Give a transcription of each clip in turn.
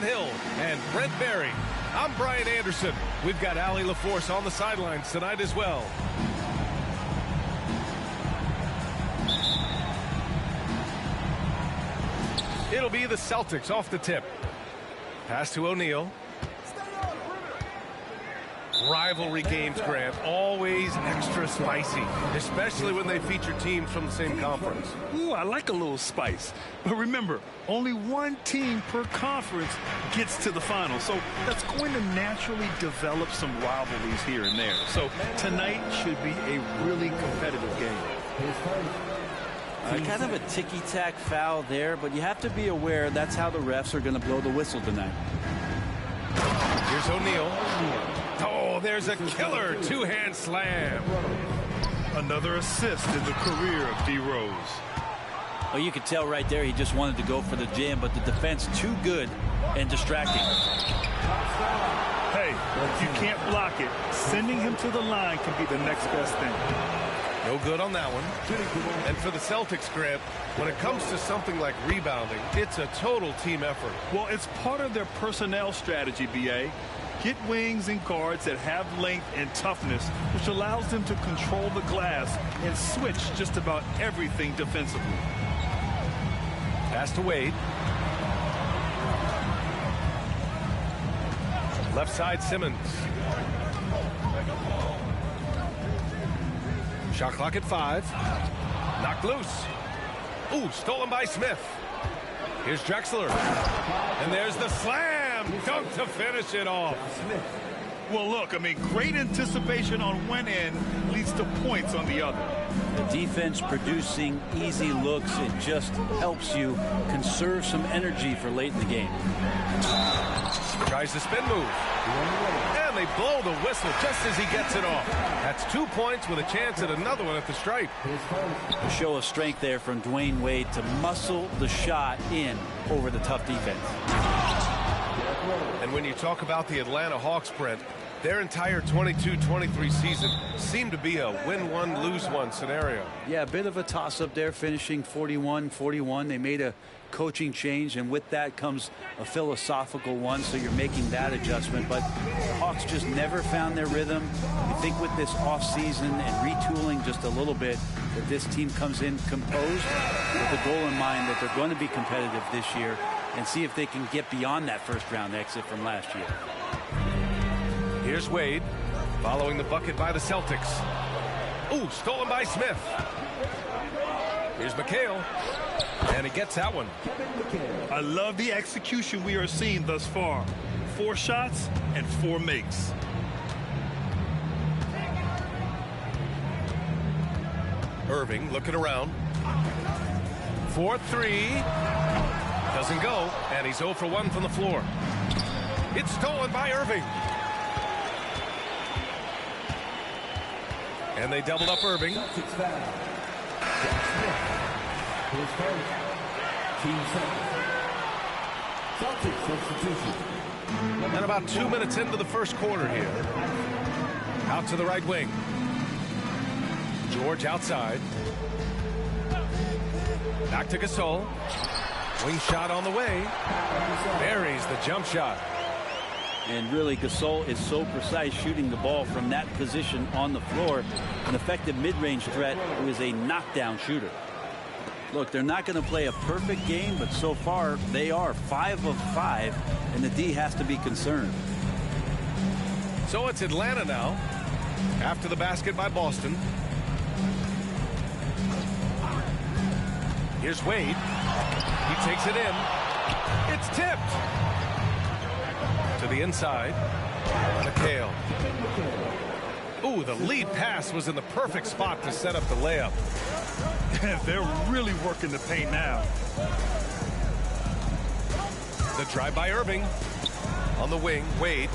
Grant Hill and Brent Barry. I'm Brian Anderson. We've got Allie LaForce on the sidelines tonight as well. It'll be the Celtics off the tip. Pass to O'Neal. Rivalry games, Grant, always extra spicy, especially when they feature teams from the same conference. Ooh, I like a little spice. But remember, only one team per conference gets to the final. So that's going to naturally develop some rivalries here and there. So tonight should be a really competitive game. Kind of a ticky-tack foul there, but you have to be aware that's how the refs are going to blow the whistle tonight. Here's O'Neal. Oh, there's a killer two-hand slam. Another assist in the career of D. Rose. Well, you could tell right there he just wanted to go for the jam, but the defense too good and distracting. Hey, if you can't block it, sending him to the line can be the next best thing. No good on that one. And for the Celtics, Grant, when it comes to something like rebounding, it's a total team effort. Well, it's part of their personnel strategy, B.A. Get wings and guards that have length and toughness, which allows them to control the glass and switch just about everything defensively. Pass to Wade. Left side, Simmons. Shot clock at 5. Knocked loose. Ooh, stolen by Smith. Here's Drexler. And there's the slam. Dunk to finish it off. Well, look, I mean, great anticipation on one end leads to points on the other. The defense producing easy looks. It just helps you conserve some energy for late in the game. Tries the spin move. And they blow the whistle just as he gets it off. That's 2 points with a chance at another one at the stripe. A show of strength there from Dwayne Wade to muscle the shot in over the tough defense. And when you talk about the Atlanta Hawks, Brent, their entire 22-23 season seemed to be a win-one, lose-one scenario. Yeah, a bit of a toss-up there, finishing 41-41. They made a coaching change, and with that comes a philosophical one, so you're making that adjustment. But the Hawks just never found their rhythm. You think with this offseason and retooling just a little bit that this team comes in composed with a goal in mind that they're going to be competitive this year and see if they can get beyond that first-round exit from last year. Here's Wade, following the bucket by the Celtics. Ooh, stolen by Smith. Here's McHale, and he gets that one. I love the execution we are seeing thus far. 4 shots and 4 makes. Irving looking around. 4-3. Doesn't go, and he's 0 for 1 from the floor. It's stolen by Irving. And they doubled up Irving. And about 2 minutes into the first quarter here. Out to the right wing. George outside. Back to Gasol. Wing shot on the way. Buries the jump shot. And really, Gasol is so precise shooting the ball from that position on the floor. An effective mid-range threat who is a knockdown shooter. Look, they're not going to play a perfect game, but so far they are 5 of 5, and the D has to be concerned. So it's Atlanta now, after the basket by Boston. Here's Wade. He takes it in. It's tipped. To the inside. McHale. Ooh, the lead pass was in the perfect spot to set up the layup. They're really working the paint now. The drive by Irving. On the wing, Wade.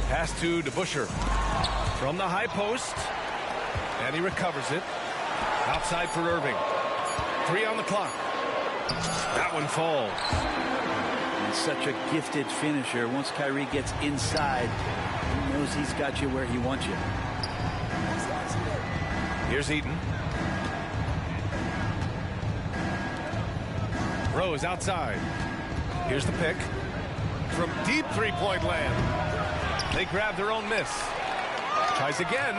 Pass to DeBusschere. From the high post. And he recovers it. Outside for Irving. 3 on the clock. That one falls. And such a gifted finisher. Once Kyrie gets inside, he knows he's got you where he wants you. Here's Eaton. Rose outside. Here's the pick. From deep three-point land. They grab their own miss. Tries again.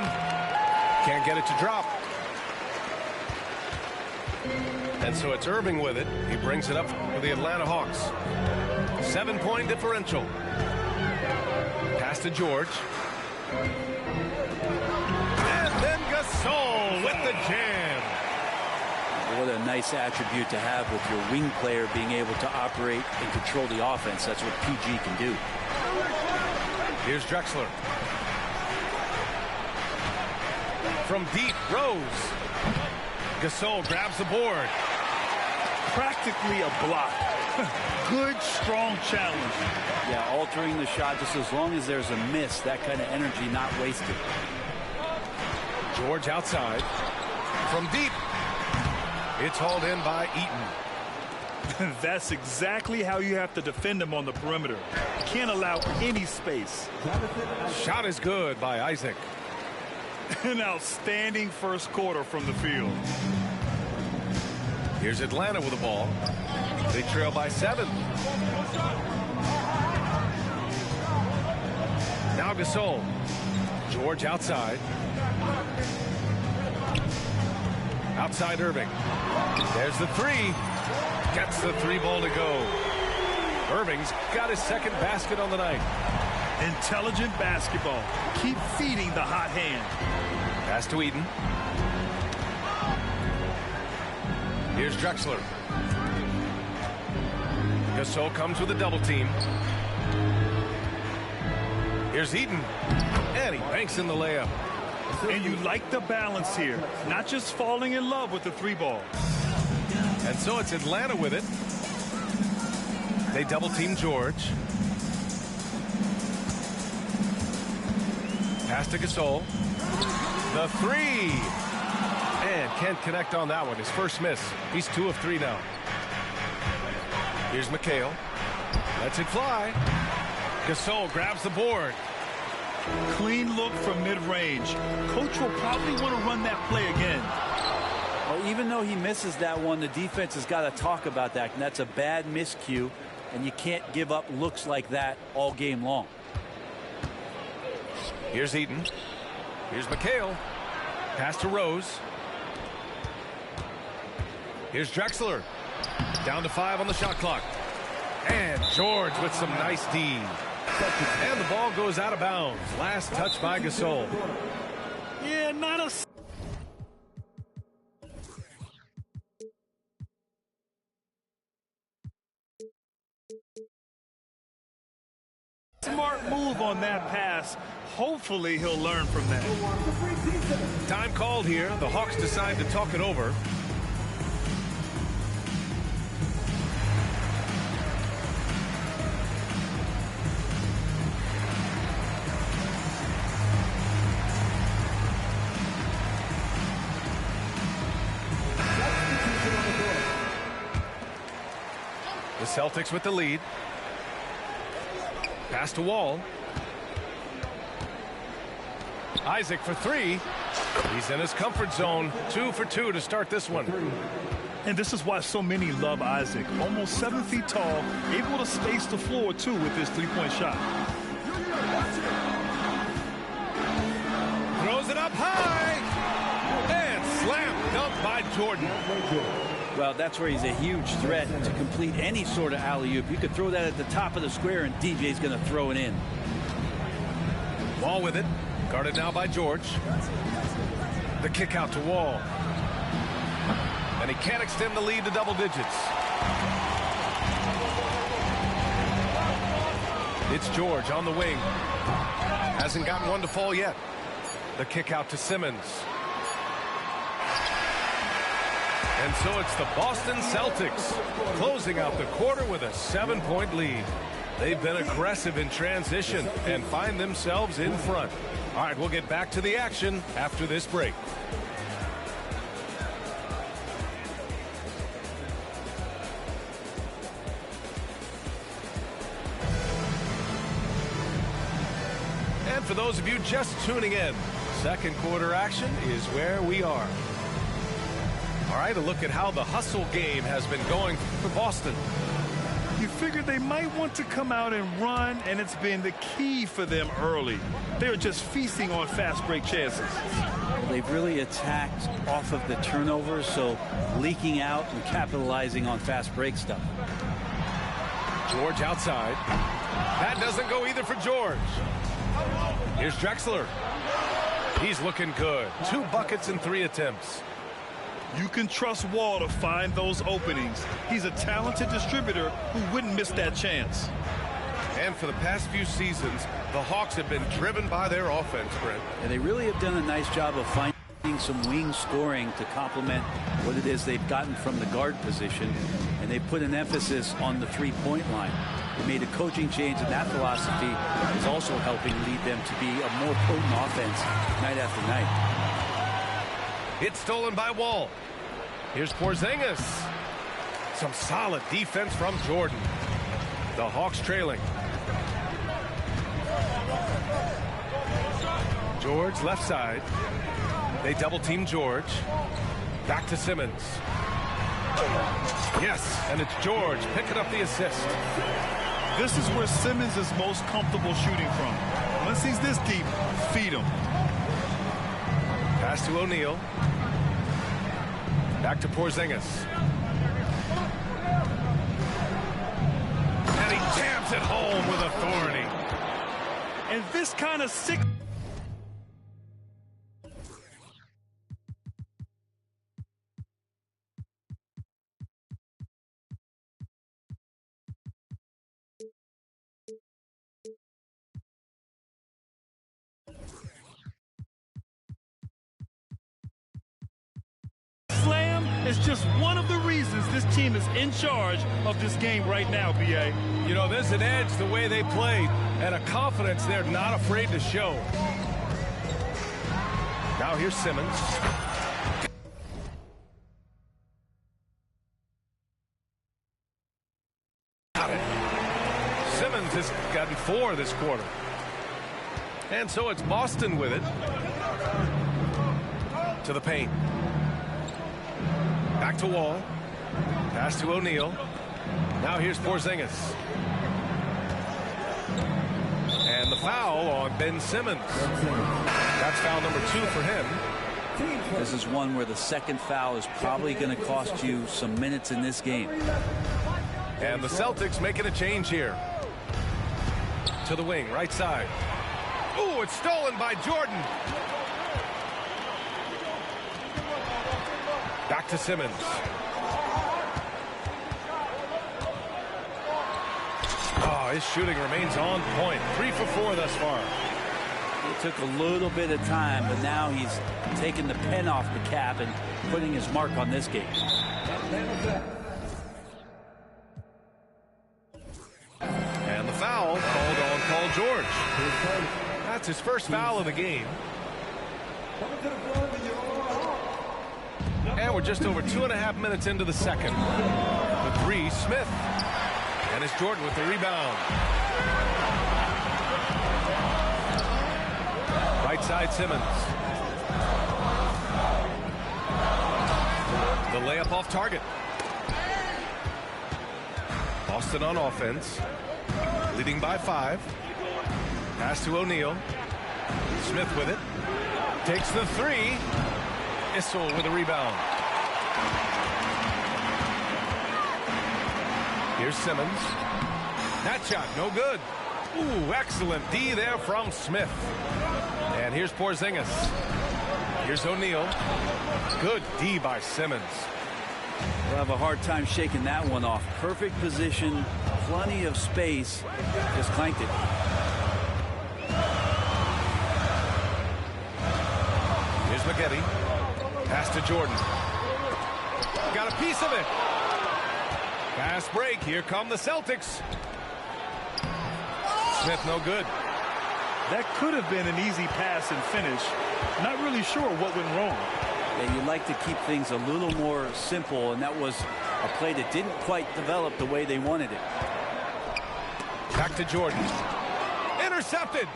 Can't get it to drop. And so it's Irving with it. He brings it up for the Atlanta Hawks. 7-point differential. Pass to George. And then Gasol with the jam. What a nice attribute to have with your wing player being able to operate and control the offense. That's what PG can do. Here's Drexler. From deep, Rose. Gasol grabs the board. Practically a block. Good, strong challenge. Yeah, altering the shot just as long as there's a miss. That kind of energy not wasted. George outside. From deep. It's hauled in by Eaton. That's exactly how you have to defend him on the perimeter. Can't allow any space. Shot is good by Isaac. An outstanding first quarter from the field. Here's Atlanta with the ball. They trail by 7. Now Gasol. George outside. Outside Irving. There's the three. Gets the 3-ball to go. Irving's got his second basket on the night. Intelligent basketball. Keep feeding the hot hand. Pass to Eaton. Here's Drexler. Gasol comes with a double team. Here's Eaton. And he banks in the layup. And you like the balance here. Not just falling in love with the 3-ball. And so it's Atlanta with it. They double team George. Pass to Gasol. The 3. And can't connect on that one. His first miss. He's 2 of 3 now. Here's McHale. Lets it fly. Gasol grabs the board. Clean look from mid-range. Coach will probably want to run that play again. Well, even though he misses that one, the defense has got to talk about that. And that's a bad miscue. And you can't give up looks like that all game long. Here's Eaton. Here's McHale. Pass to Rose. Here's Drexler. Down to 5 on the shot clock. And George with some nice D. And the ball goes out of bounds. Last touch by Gasol. Yeah, not a... Smart move on that pass. Hopefully he'll learn from that. Time called here. The Hawks decide to talk it over. The Celtics with the lead. Pass to Wall. Isaac for 3. He's in his comfort zone. 2 for 2 to start this one. And this is why so many love Isaac. Almost 7 feet tall, able to space the floor too with his 3-point shot. Throws it up high. And slam dunk by Jordan. Well, that's where he's a huge threat to complete any sort of alley-oop. You could throw that at the top of the square, and DJ's going to throw it in. Wall with it. Guarded now by George. The kick out to Wall. And he can't extend the lead to double digits. It's George on the wing. Hasn't gotten one to fall yet. The kick out to Simmons. And so it's the Boston Celtics closing out the quarter with a 7-point lead. They've been aggressive in transition and find themselves in front. All right, we'll get back to the action after this break. And for those of you just tuning in, second quarter action is where we are. All right, a look at how the hustle game has been going for Boston. You figured they might want to come out and run, and it's been the key for them early. They're just feasting on fast break chances. They've really attacked off of the turnovers, so leaking out and capitalizing on fast break stuff. George outside. That doesn't go either for George. Here's Drexler. He's looking good. 2 buckets in 3 attempts. You can trust Wall to find those openings. He's a talented distributor who wouldn't miss that chance. And for the past few seasons, the Hawks have been driven by their offense, Brent. And they really have done a nice job of finding some wing scoring to complement what it is they've gotten from the guard position. And they put an emphasis on the three-point line. They made a coaching change, and that philosophy is also helping lead them to be a more potent offense night after night. It's stolen by Wall. Here's Porzingis. Some solid defense from Jordan. The Hawks trailing. George left side. They double team George. Back to Simmons. Yes, and it's George picking up the assist. This is where Simmons is most comfortable shooting from. Once he's this deep, feed him. Pass to O'Neal. Back to Porzingis. And he jams it home with authority. And this kind of sick. Slam is just one of the reasons this team is in charge of this game right now, B.A. You know, there's an edge the way they played and a confidence they're not afraid to show. Now here's Simmons. Got it. Simmons has gotten 4 this quarter. And so it's Boston with it. To the paint. Back to Wall. Pass to O'Neal. Now here's Porzingis. And the foul on Ben Simmons. That's foul number 2 for him. This is one where the second foul is probably going to cost you some minutes in this game. And the Celtics making a change here. To the wing, right side. Ooh, it's stolen by Jordan. Back to Simmons. Oh, his shooting remains on point. 3 for 4 thus far. It took a little bit of time, but now he's taking the pen off the cap and putting his mark on this game. And the foul called on Paul George. That's his first foul of the game. And we're just over 2.5 minutes into the second. The 3, Smith. And it's Jordan with the rebound. Right side, Simmons. The layup off target. Boston on offense. Leading by 5. Pass to O'Neal. Smith with it. Takes the 3. Issel with a rebound. Here's Simmons. That shot, no good. Ooh, excellent D there from Smith. And here's Porzingis. Here's O'Neal. Good D by Simmons. We'll have a hard time shaking that one off. Perfect position, plenty of space. Just clanked it. Here's McGetty. Pass to Jordan. Got a piece of it. Fast break. Here come the Celtics. Smith no good. That could have been an easy pass and finish. Not really sure what went wrong. Yeah, you like to keep things a little more simple, and that was a play that didn't quite develop the way they wanted it. Back to Jordan. Intercepted.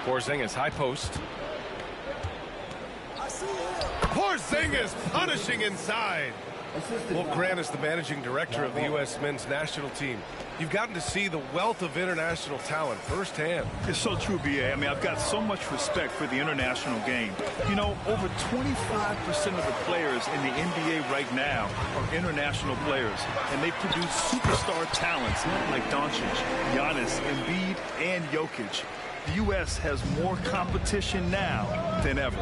Porzingis high post. Porzingis punishing inside. Well, Grant, is the managing director of the U.S. men's national team. You've gotten to see the wealth of international talent firsthand. It's so true, B.A. I mean, I've got so much respect for the international game. You know, over 25% of the players in the NBA right now are international players, and they produce superstar talents like Doncic, Giannis, Embiid, and Jokic. The U.S. has more competition now than ever.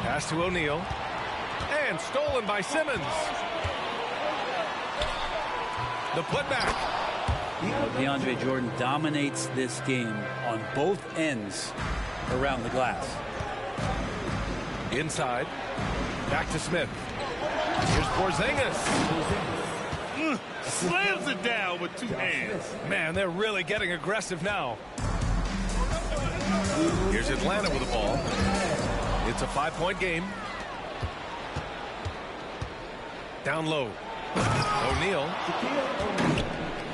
Pass to O'Neal. And stolen by Simmons. The putback. DeAndre Jordan dominates this game on both ends around the glass. Inside. Back to Smith. Here's Porzingis. Slams it down with two hands. Man, they're really getting aggressive now. Here's Atlanta with the ball. It's a 5-point game. Down low. O'Neal.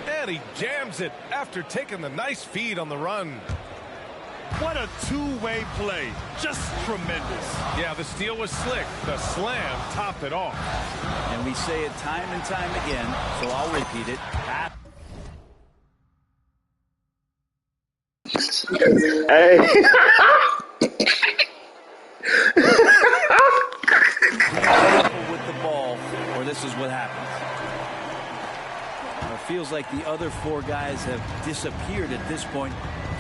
And he jams it after taking the nice feed on the run. What a two-way play. Just tremendous. Yeah, the steal was slick. The slam topped it off. And we say it time and time again, so I'll repeat it. Hey. With the ball, or this is what happens. It feels like the other four guys have disappeared at this point.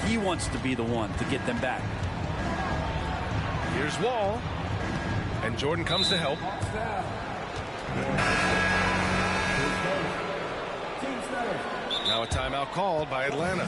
He wants to be the one to get them back. Here's Wall. And Jordan comes to help. Now a timeout called by Atlanta.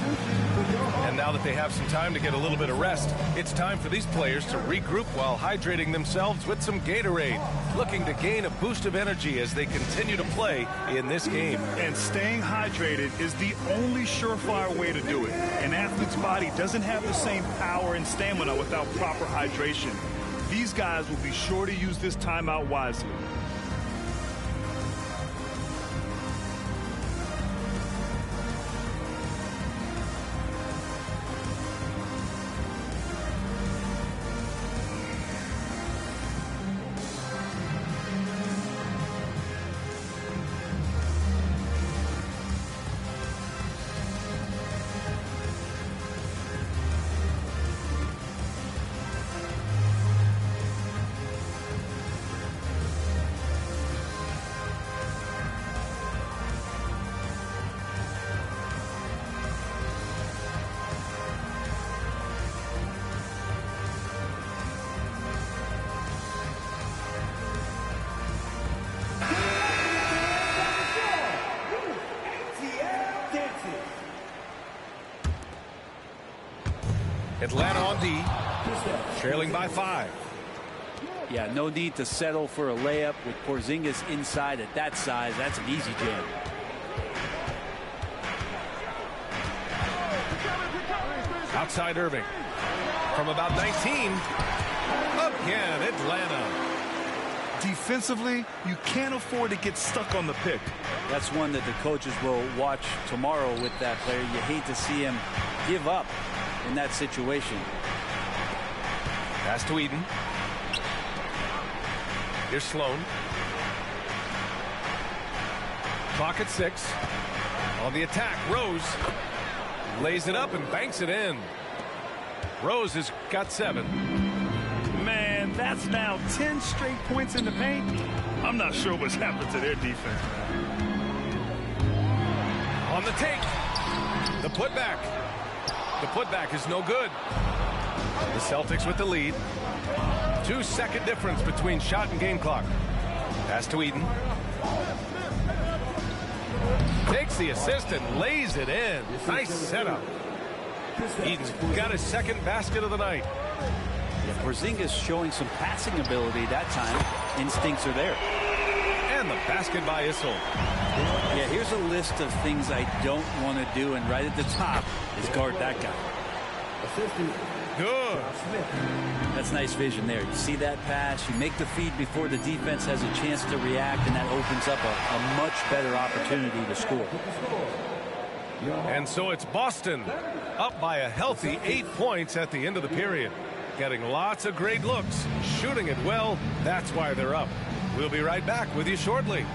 And now that they have some time to get a little bit of rest, it's time for these players to regroup while hydrating themselves with some Gatorade, looking to gain a boost of energy as they continue to play in this game. And staying hydrated is the only surefire way to do it. An athlete's body doesn't have the same power and stamina without proper hydration. These guys will be sure to use this timeout wisely. Atlanta on D, trailing by 5. Yeah, no need to settle for a layup with Porzingis inside at that size. That's an easy jam. Outside Irving. From about 19. Again, Atlanta. Defensively, you can't afford to get stuck on the pick. That's one that the coaches will watch tomorrow with that player. You hate to see him give up in that situation. Pass to Eden. Here's Sloan. Clock at 6. On the attack, Rose lays it up and banks it in. Rose has got 7. Man, that's now 10 straight points in the paint. I'm not sure what's happened to their defense. On the take. The putback. The putback is no good. The Celtics with the lead. 2-second difference between shot and game clock. Pass to Eden. Takes the assist and lays it in. Nice setup. Eden's got his second basket of the night. Yeah, Porzingis showing some passing ability that time. Instincts are there. And the basket by Issel. Yeah, here's a list of things I don't want to do, and right at the top is guard that guy. Good. That's nice vision there. You see that pass, you make the feed before the defense has a chance to react, and that opens up a much better opportunity to score. And so it's Boston up by a healthy 8 points at the end of the period. getting lots of great looks, shooting it well. That's why they're up. We'll be right back with you shortly.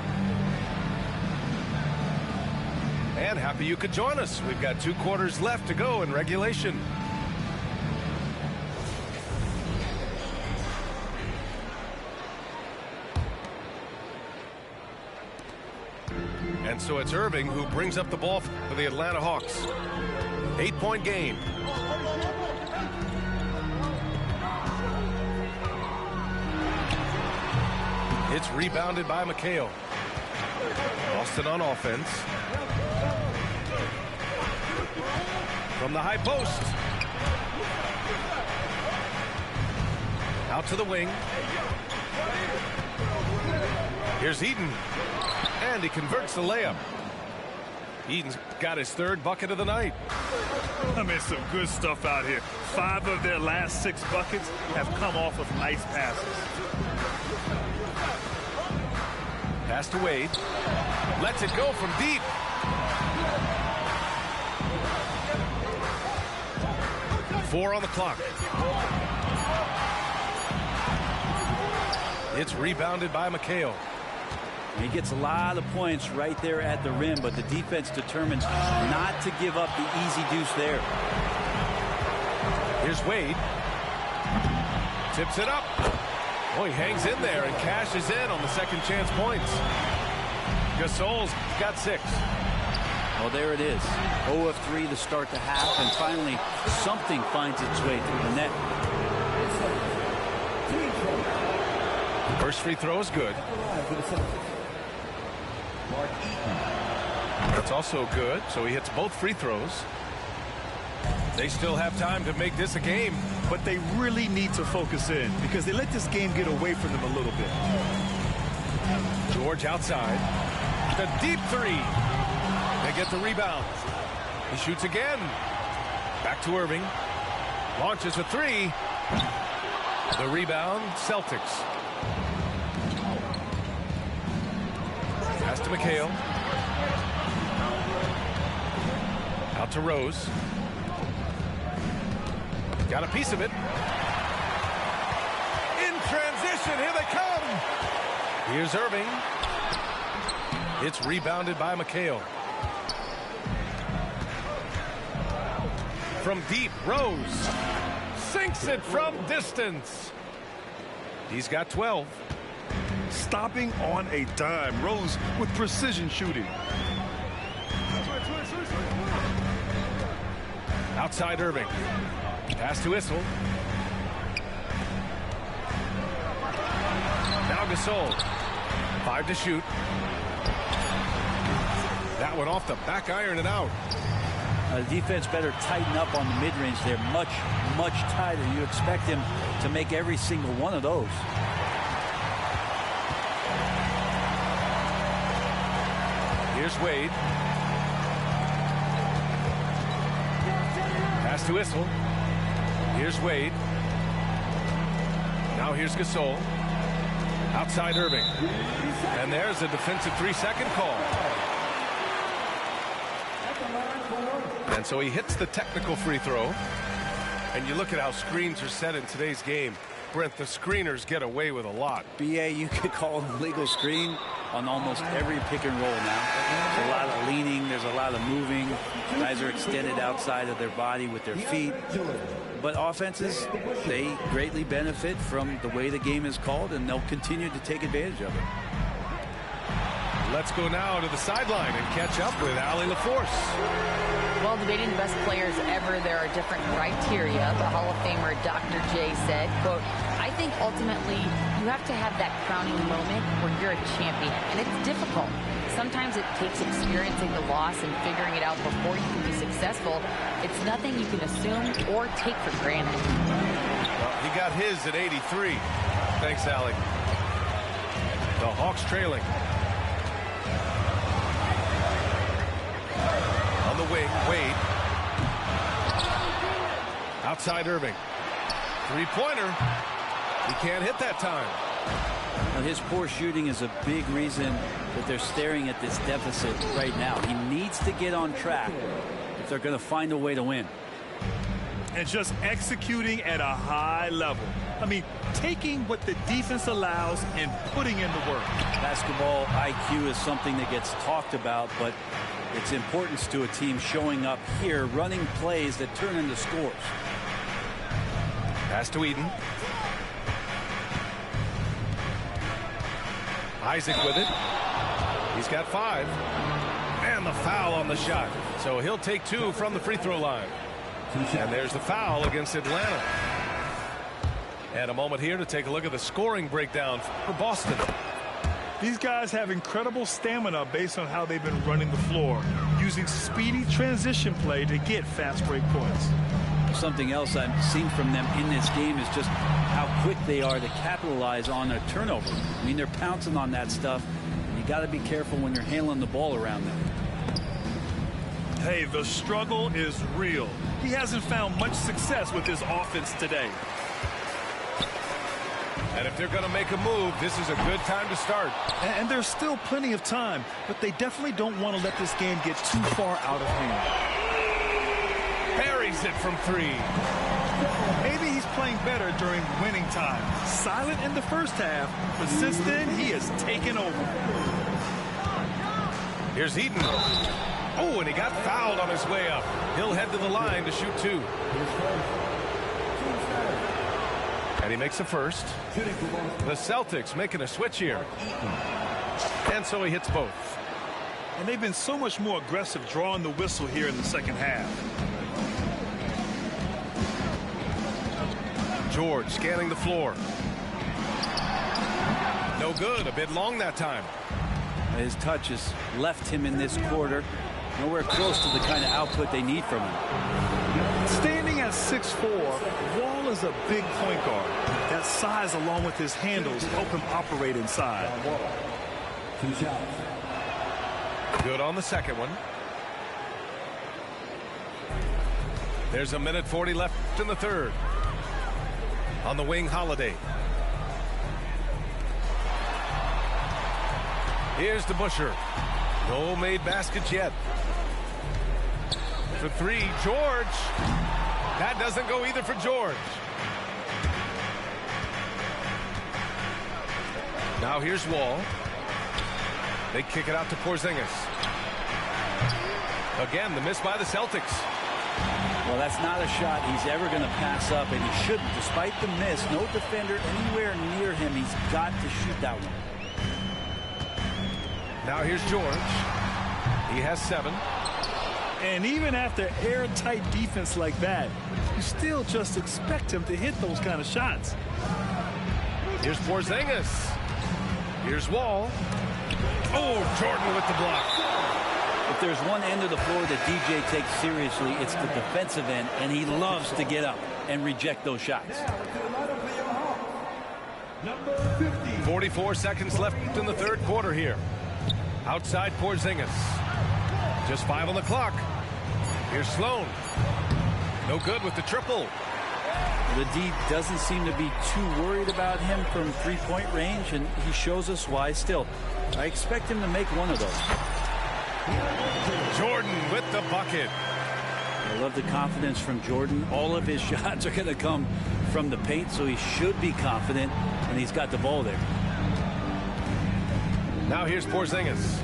And happy you could join us. We've got 2 quarters left to go in regulation. And so it's Irving who brings up the ball for the Atlanta Hawks. 8-point game. It's rebounded by McHale. Boston on offense. From the high post. Out to the wing. Here's Eaton. And he converts the layup. Eaton's got his 3rd bucket of the night. I mean, some good stuff out here. 5 of their last 6 buckets have come off of nice passes. Pass to Wade. Lets it go from deep. Four on the clock. It's rebounded by McHale. He gets a lot of points right there at the rim, but the defense determines not to give up the easy deuce there. Here's Wade. Tips it up. Oh, he hangs in there and cashes in on the second chance points. Gasol's got 6. Well, there it is. 0 of 3 to start the half, and finally something finds its way through the net. First free throw is good. That's also good, so he hits both free throws. They still have time to make this a game. But they really need to focus in because they let this game get away from them a little bit. George outside. The deep 3. They get the rebound. He shoots again. Back to Irving. Launches a 3. The rebound, Celtics. Pass to McHale. Out to Rose. Got a piece of it. In transition, here they come. Here's Irving. It's rebounded by McHale. From deep, Rose sinks it from distance. He's got 12. Stopping on a dime. Rose with precision shooting. Outside Irving. Pass to Issel. Now Gasol. 5 to shoot. That one off the back iron and out. The defense better tighten up on the mid-range. They're much, much tighter. You expect him to make every single one of those. Here's Wade. Pass to Issel. Here's Wade. Now here's Gasol. Outside Irving. And there's a defensive 3-second call. And so he hits the technical free throw. And you look at how screens are set in today's game. Brent, the screeners get away with a lot. BA, you could call it a legal screen on almost every pick and roll now. There's a lot of leaning. There's a lot of moving. Guys are extended outside of their body with their feet. But offenses, they greatly benefit from the way the game is called, and they'll continue to take advantage of it. Let's go now to the sideline and catch up with Allie LaForce. While debating the best players ever, there are different criteria. The Hall of Famer Dr. J said, quote, I think ultimately you have to have that crowning moment where you're a champion, and it's difficult. Sometimes it takes experiencing the loss and figuring it out before you can be successful. It's nothing you can assume or take for granted. Well, he got his at 83. Thanks, Allie. The Hawks trailing. On the wing, Wade. Outside Irving. Three-pointer. He can't hit that time. Now, his poor shooting is a big reason that they're staring at this deficit right now. He needs to get on track if they're going to find a way to win. and just executing at a high level. I mean, taking what the defense allows and putting in the work. Basketball IQ is something that gets talked about, but its importance to a team showing up here, running plays that turn into scores. Pass to Eden. Isaac with it. He's got 5. And the foul on the shot. So he'll take 2 from the free throw line. And there's the foul against Atlanta. And a moment here to take a look at the scoring breakdown for Boston. These guys have incredible stamina based on how they've been running the floor, using speedy transition play to get fast break points. Something else I've seen from them in this game is just how quick they are to capitalize on a turnover. I mean, they're pouncing on that stuff. You got to be careful when you're handling the ball around them. Hey, the struggle is real. He hasn't found much success with his offense today. And if they're going to make a move, this is a good time to start. And there's still plenty of time, but they definitely don't want to let this game get too far out of hand. Buries it from 3. Maybe he's playing better during winning time. Silent in the first half, but since then, he has taken over. Here's Eden. Oh, and he got fouled on his way up. He'll head to the line to shoot 2. And he makes a first. The Celtics making a switch here. And so he hits both. And they've been so much more aggressive drawing the whistle here in the second half. George scanning the floor. No good. A bit long that time. His touch has left him in this quarter. Nowhere close to the kind of output they need from him. Standing at 6'4", Wall is a big point guard. That size along with his handles help him operate inside. Good on the second one. There's 1:40 left in the third. On the wing, Holiday. Here's to Busher. No made baskets yet. For 3, George. That doesn't go either for George. Now here's Wall. They kick it out to Porzingis. Again, the miss by the Celtics. Well, that's not a shot he's ever going to pass up, and he shouldn't. Despite the miss, no defender anywhere near him. He's got to shoot that one. Now here's George. He has 7. And even after airtight defense like that, you still just expect him to hit those kind of shots. Here's Porzingis. Here's Wall. Oh, Jordan with the block. If there's one end of the floor that DJ takes seriously, it's the defensive end, and he loves to get up and reject those shots. 44 seconds left in the third quarter here. Outside Porzingis. Just 5 on the clock. Here's Sloan. No good with the triple. The D doesn't seem to be too worried about him from three-point range, and he shows us why still. I expect him to make one of those. Jordan with the bucket. I love the confidence from Jordan. All of his shots are going to come from the paint, so he should be confident, and he's got the ball there. Now here's Porzingis.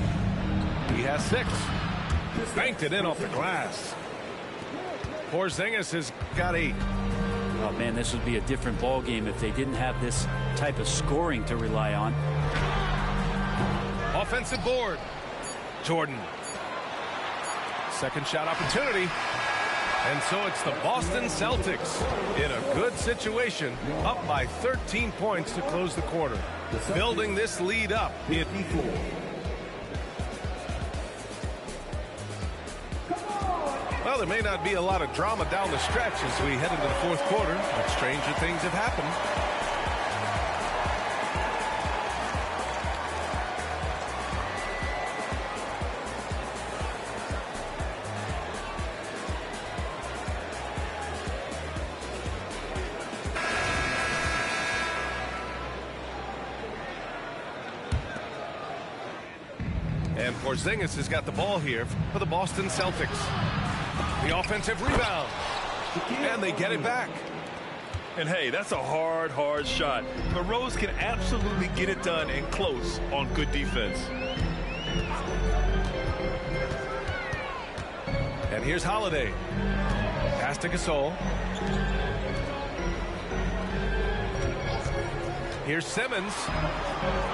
He has 6. Banked it in off the glass. Porzingis has got 8. Oh, man, this would be a different ball game if they didn't have this type of scoring to rely on. Offensive board. Jordan. Second shot opportunity. And so it's the Boston Celtics in a good situation, up by 13 points to close the quarter. Building this lead up. Well, there may not be a lot of drama down the stretch as we head into the fourth quarter, but stranger things have happened. And Porzingis has got the ball here for the Boston Celtics. The offensive rebound. And they get it back. And hey, that's a hard shot. But Rose can absolutely get it done and close on good defense. And here's Holiday. Pass to Gasol. Here's Simmons.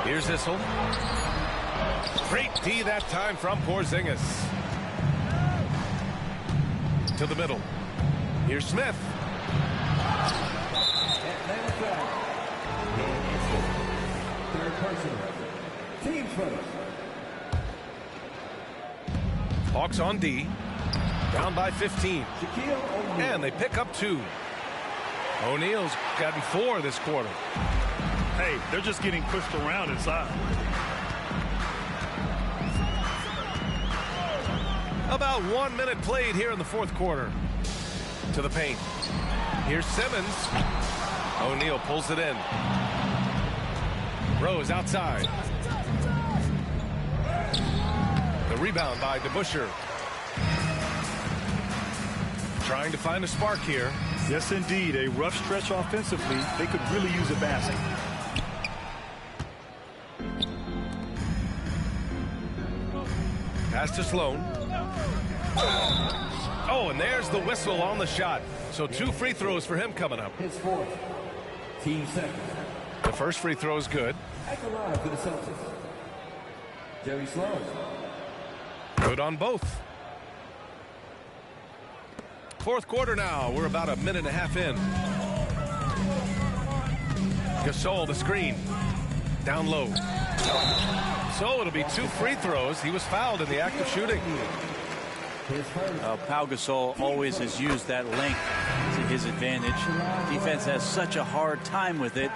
Here's Issel. Great D that time from Porzingis. To the middle. Here's Smith. Team first. Hawks on D. Down by 15. And they pick up 2. O'Neal's gotten 4 this quarter. Hey, they're just getting pushed around inside. About 1 minute played here in the fourth quarter. To the paint. Here's Simmons. O'Neal pulls it in. Rose outside. The rebound by DeBusschere. Trying to find a spark here. Yes, indeed. A rough stretch offensively. They could really use a basket. Pass to Sloan. Oh, and there's the whistle on the shot. So 2 free throws for him coming up. His fourth. Team second. The first free throw is good. At the line for the Celtics. Jerry Sloan. Good on both. Fourth quarter now. We're about a minute and a half in. Gasol, the screen. Down low. So it'll be 2 free throws. He was fouled in the act of shooting. Pau Gasol always has used that length to his advantage. Defense has such a hard time with it,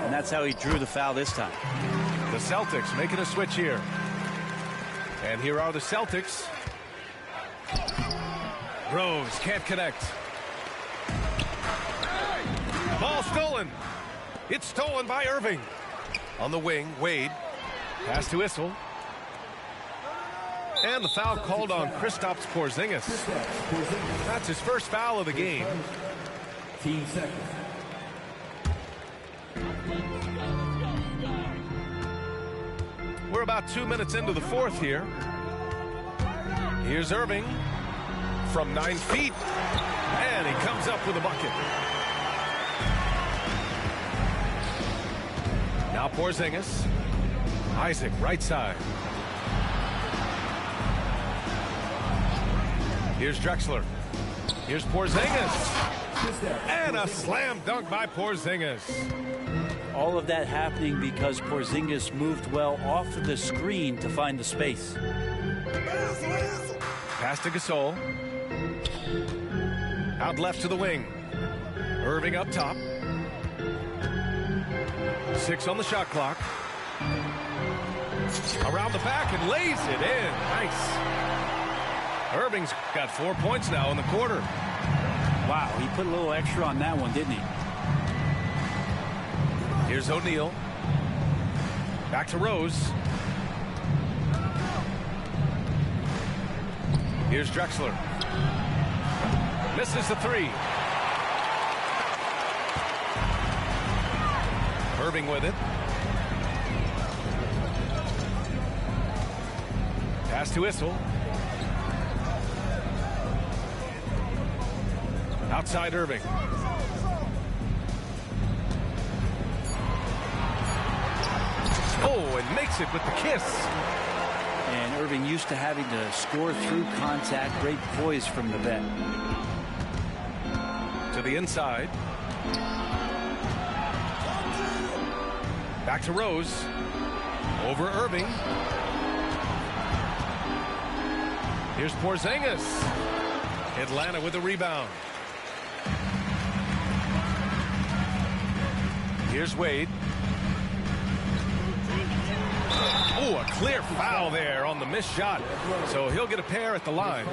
and that's how he drew the foul this time. The Celtics making a switch here. And here are the Celtics. Rose can't connect. Ball stolen. It's stolen by Irving. On the wing, Wade. Pass to Issel. And the foul called on Kristaps Porzingis. That's his first foul of the game. Team second. We're about 2 minutes into the fourth here. Here's Irving from 9 feet. And he comes up with a bucket. Now Porzingis. Isaac, right side. Here's Drexler. Here's Porzingis. And a slam dunk by Porzingis. All of that happening because Porzingis moved well off of the screen to find the space. Pass to Gasol. Out left to the wing. Irving up top. 6 on the shot clock. Around the back and lays it in. Nice. Irving's got 4 points now in the quarter. Wow, he put a little extra on that one, didn't he? Here's O'Neal. Back to Rose. Here's Drexler. Misses the 3. Irving with it. Pass to Issel. Outside Irving. Oh, and makes it with the kiss. And Irving used to having to score through contact. Great poise from the vet. To the inside. Back to Rose. Over Irving. Here's Porzingis. Atlanta with a rebound. Here's Wade. Oh, a clear foul there on the missed shot. So he'll get a pair at the line.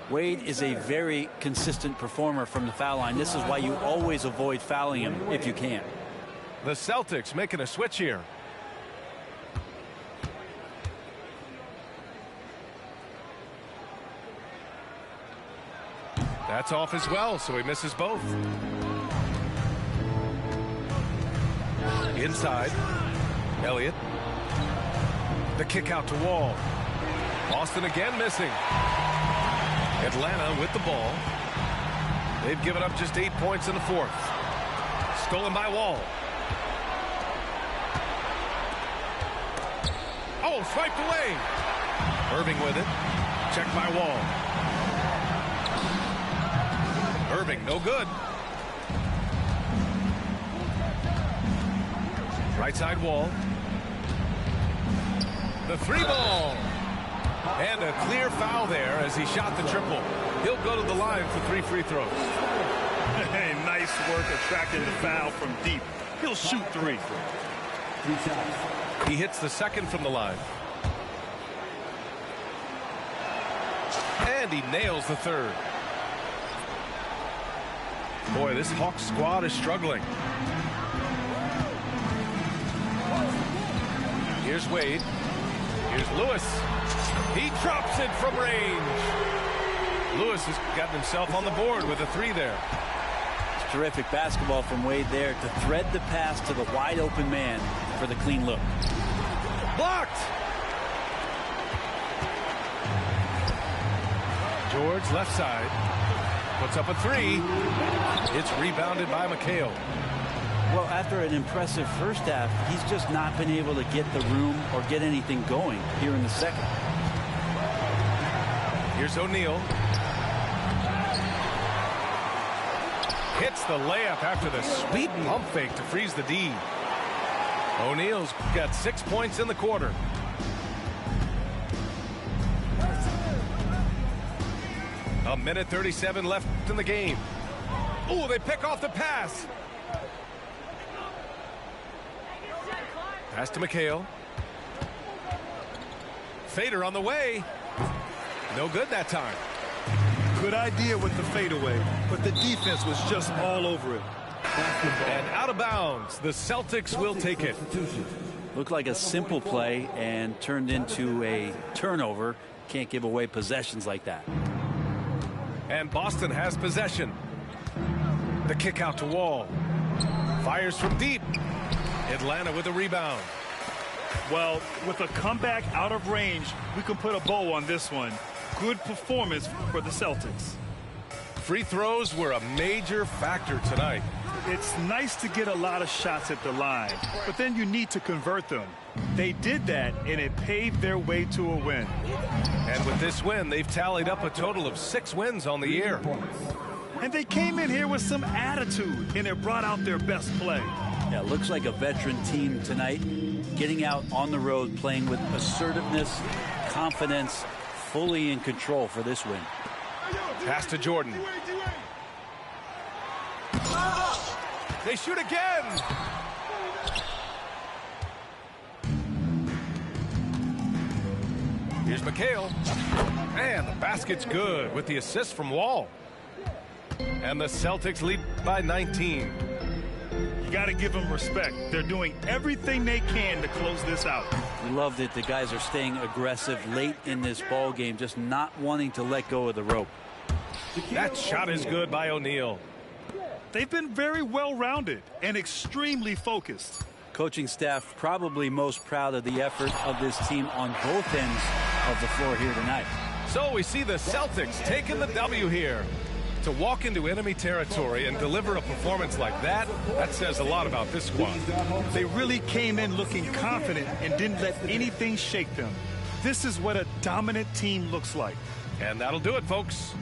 Wade is a very consistent performer from the foul line. This is why you always avoid fouling him if you can. The Celtics making a switch here. That's off as well, so he misses both. Inside, Elliott. The kick out to Wall. Boston again missing. Atlanta with the ball. They've given up just 8 points in the fourth. Stolen by Wall. Oh, swiped away. Irving with it. Checked by Wall. Irving, no good. Right side Wall. The three ball. And a clear foul there as he shot the triple. He'll go to the line for 3 free throws. Hey, nice work attracting the foul from deep. He'll shoot 3. He hits the second from the line. And he nails the third. Boy, this Hawks squad is struggling. Here's Wade. Here's Lewis. He drops it from range. Lewis has gotten himself on the board with a 3 there. It's terrific basketball from Wade there to thread the pass to the wide open man for the clean look. Blocked. George left side. Puts up a 3. It's rebounded by McHale. Well, after an impressive first half, he's just not been able to get the room or get anything going here in the second. Here's O'Neal. Hits the layup after the sweet pump fake to freeze the D. O'Neal's got 6 points in the quarter. A minute 37 left in the game. Oh, they pick off the pass. Pass to McHale. Fader on the way. No good that time. Good idea with the fadeaway, but the defense was just all over it. And out of bounds. The Celtics will take it. Looked like a simple play and turned into a turnover. Can't give away possessions like that. And Boston has possession. The kick out to Wall. Fires from deep. Atlanta with a rebound. Well, with a comeback out of range, we can put a bow on this one. Good performance for the Celtics. Free throws were a major factor tonight. It's nice to get a lot of shots at the line, but then you need to convert them. They did that, and it paved their way to a win. And with this win, they've tallied up a total of 6 wins on the year. And they came in here with some attitude, and it brought out their best play. Yeah, looks like a veteran team tonight, getting out on the road, playing with assertiveness, confidence, fully in control for this win. Pass to Jordan. They shoot again. Here's McHale. And the basket's good with the assist from Wall. And the Celtics lead by 19. You got to give them respect. They're doing everything they can to close this out. We loved it. The guys are staying aggressive late in this ball game, just not wanting to let go of the rope. That shot is good by O'Neal. They've been very well-rounded and extremely focused. Coaching staff probably most proud of the effort of this team on both ends of the floor here tonight. So we see the Celtics taking the W here. To walk into enemy territory and deliver a performance like that, that says a lot about this squad. They really came in looking confident and didn't let anything shake them. This is what a dominant team looks like. And that'll do it, folks.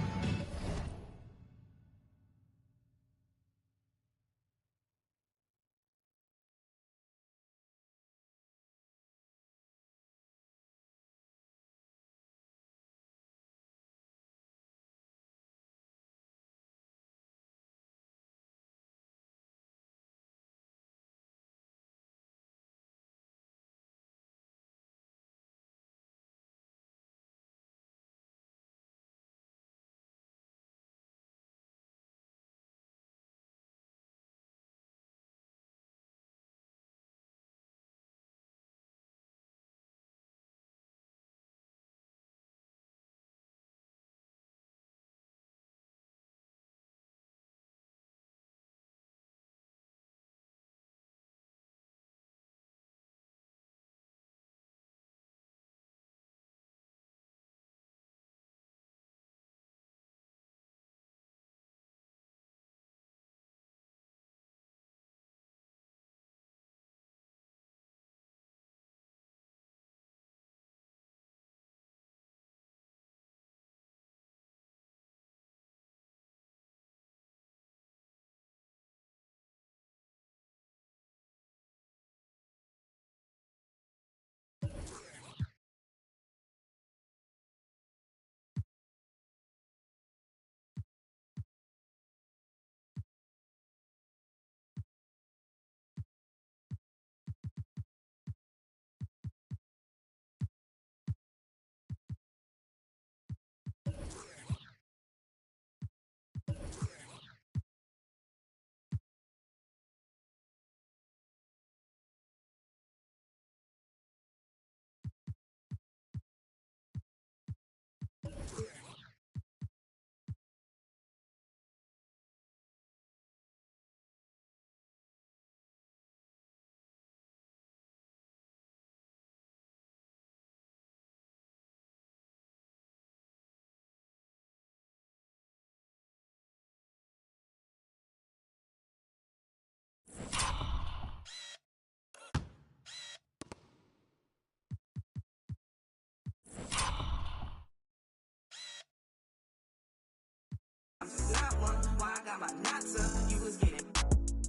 not one. Why I got my knots up? You was getting.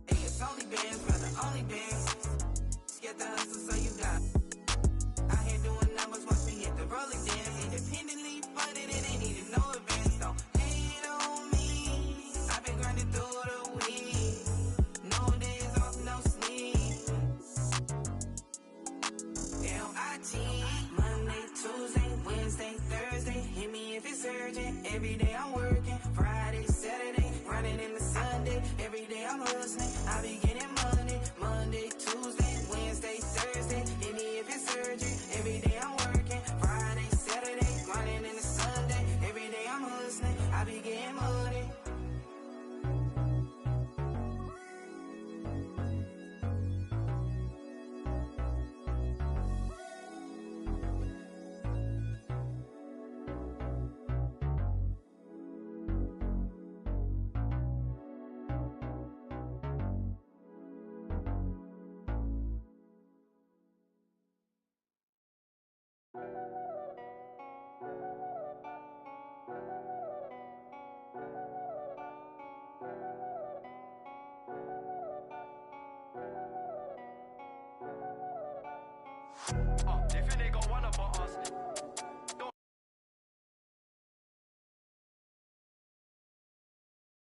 Hey, it's only bands, brother, only bands. Get the hustle, so you got. Out here doing numbers, watch me hit the rolling dance. Independently funded, it ain't even no advance. Don't hate on me. I've been grinding through the week. No days off, no sleep. L-I-T. Monday, Tuesday, Wednesday, Thursday. Hit me if it's urgent. Every day I'm working. Friday, Saturday, running into Sunday. Every day I'm hustling. I be getting money. Monday, Tuesday, Wednesday, Thursday. Hit me if it's urgent. Every day I'm working. Friday, Saturday, running into Sunday. Every day I'm hustling. I be getting money. They think they got one up on us. Don't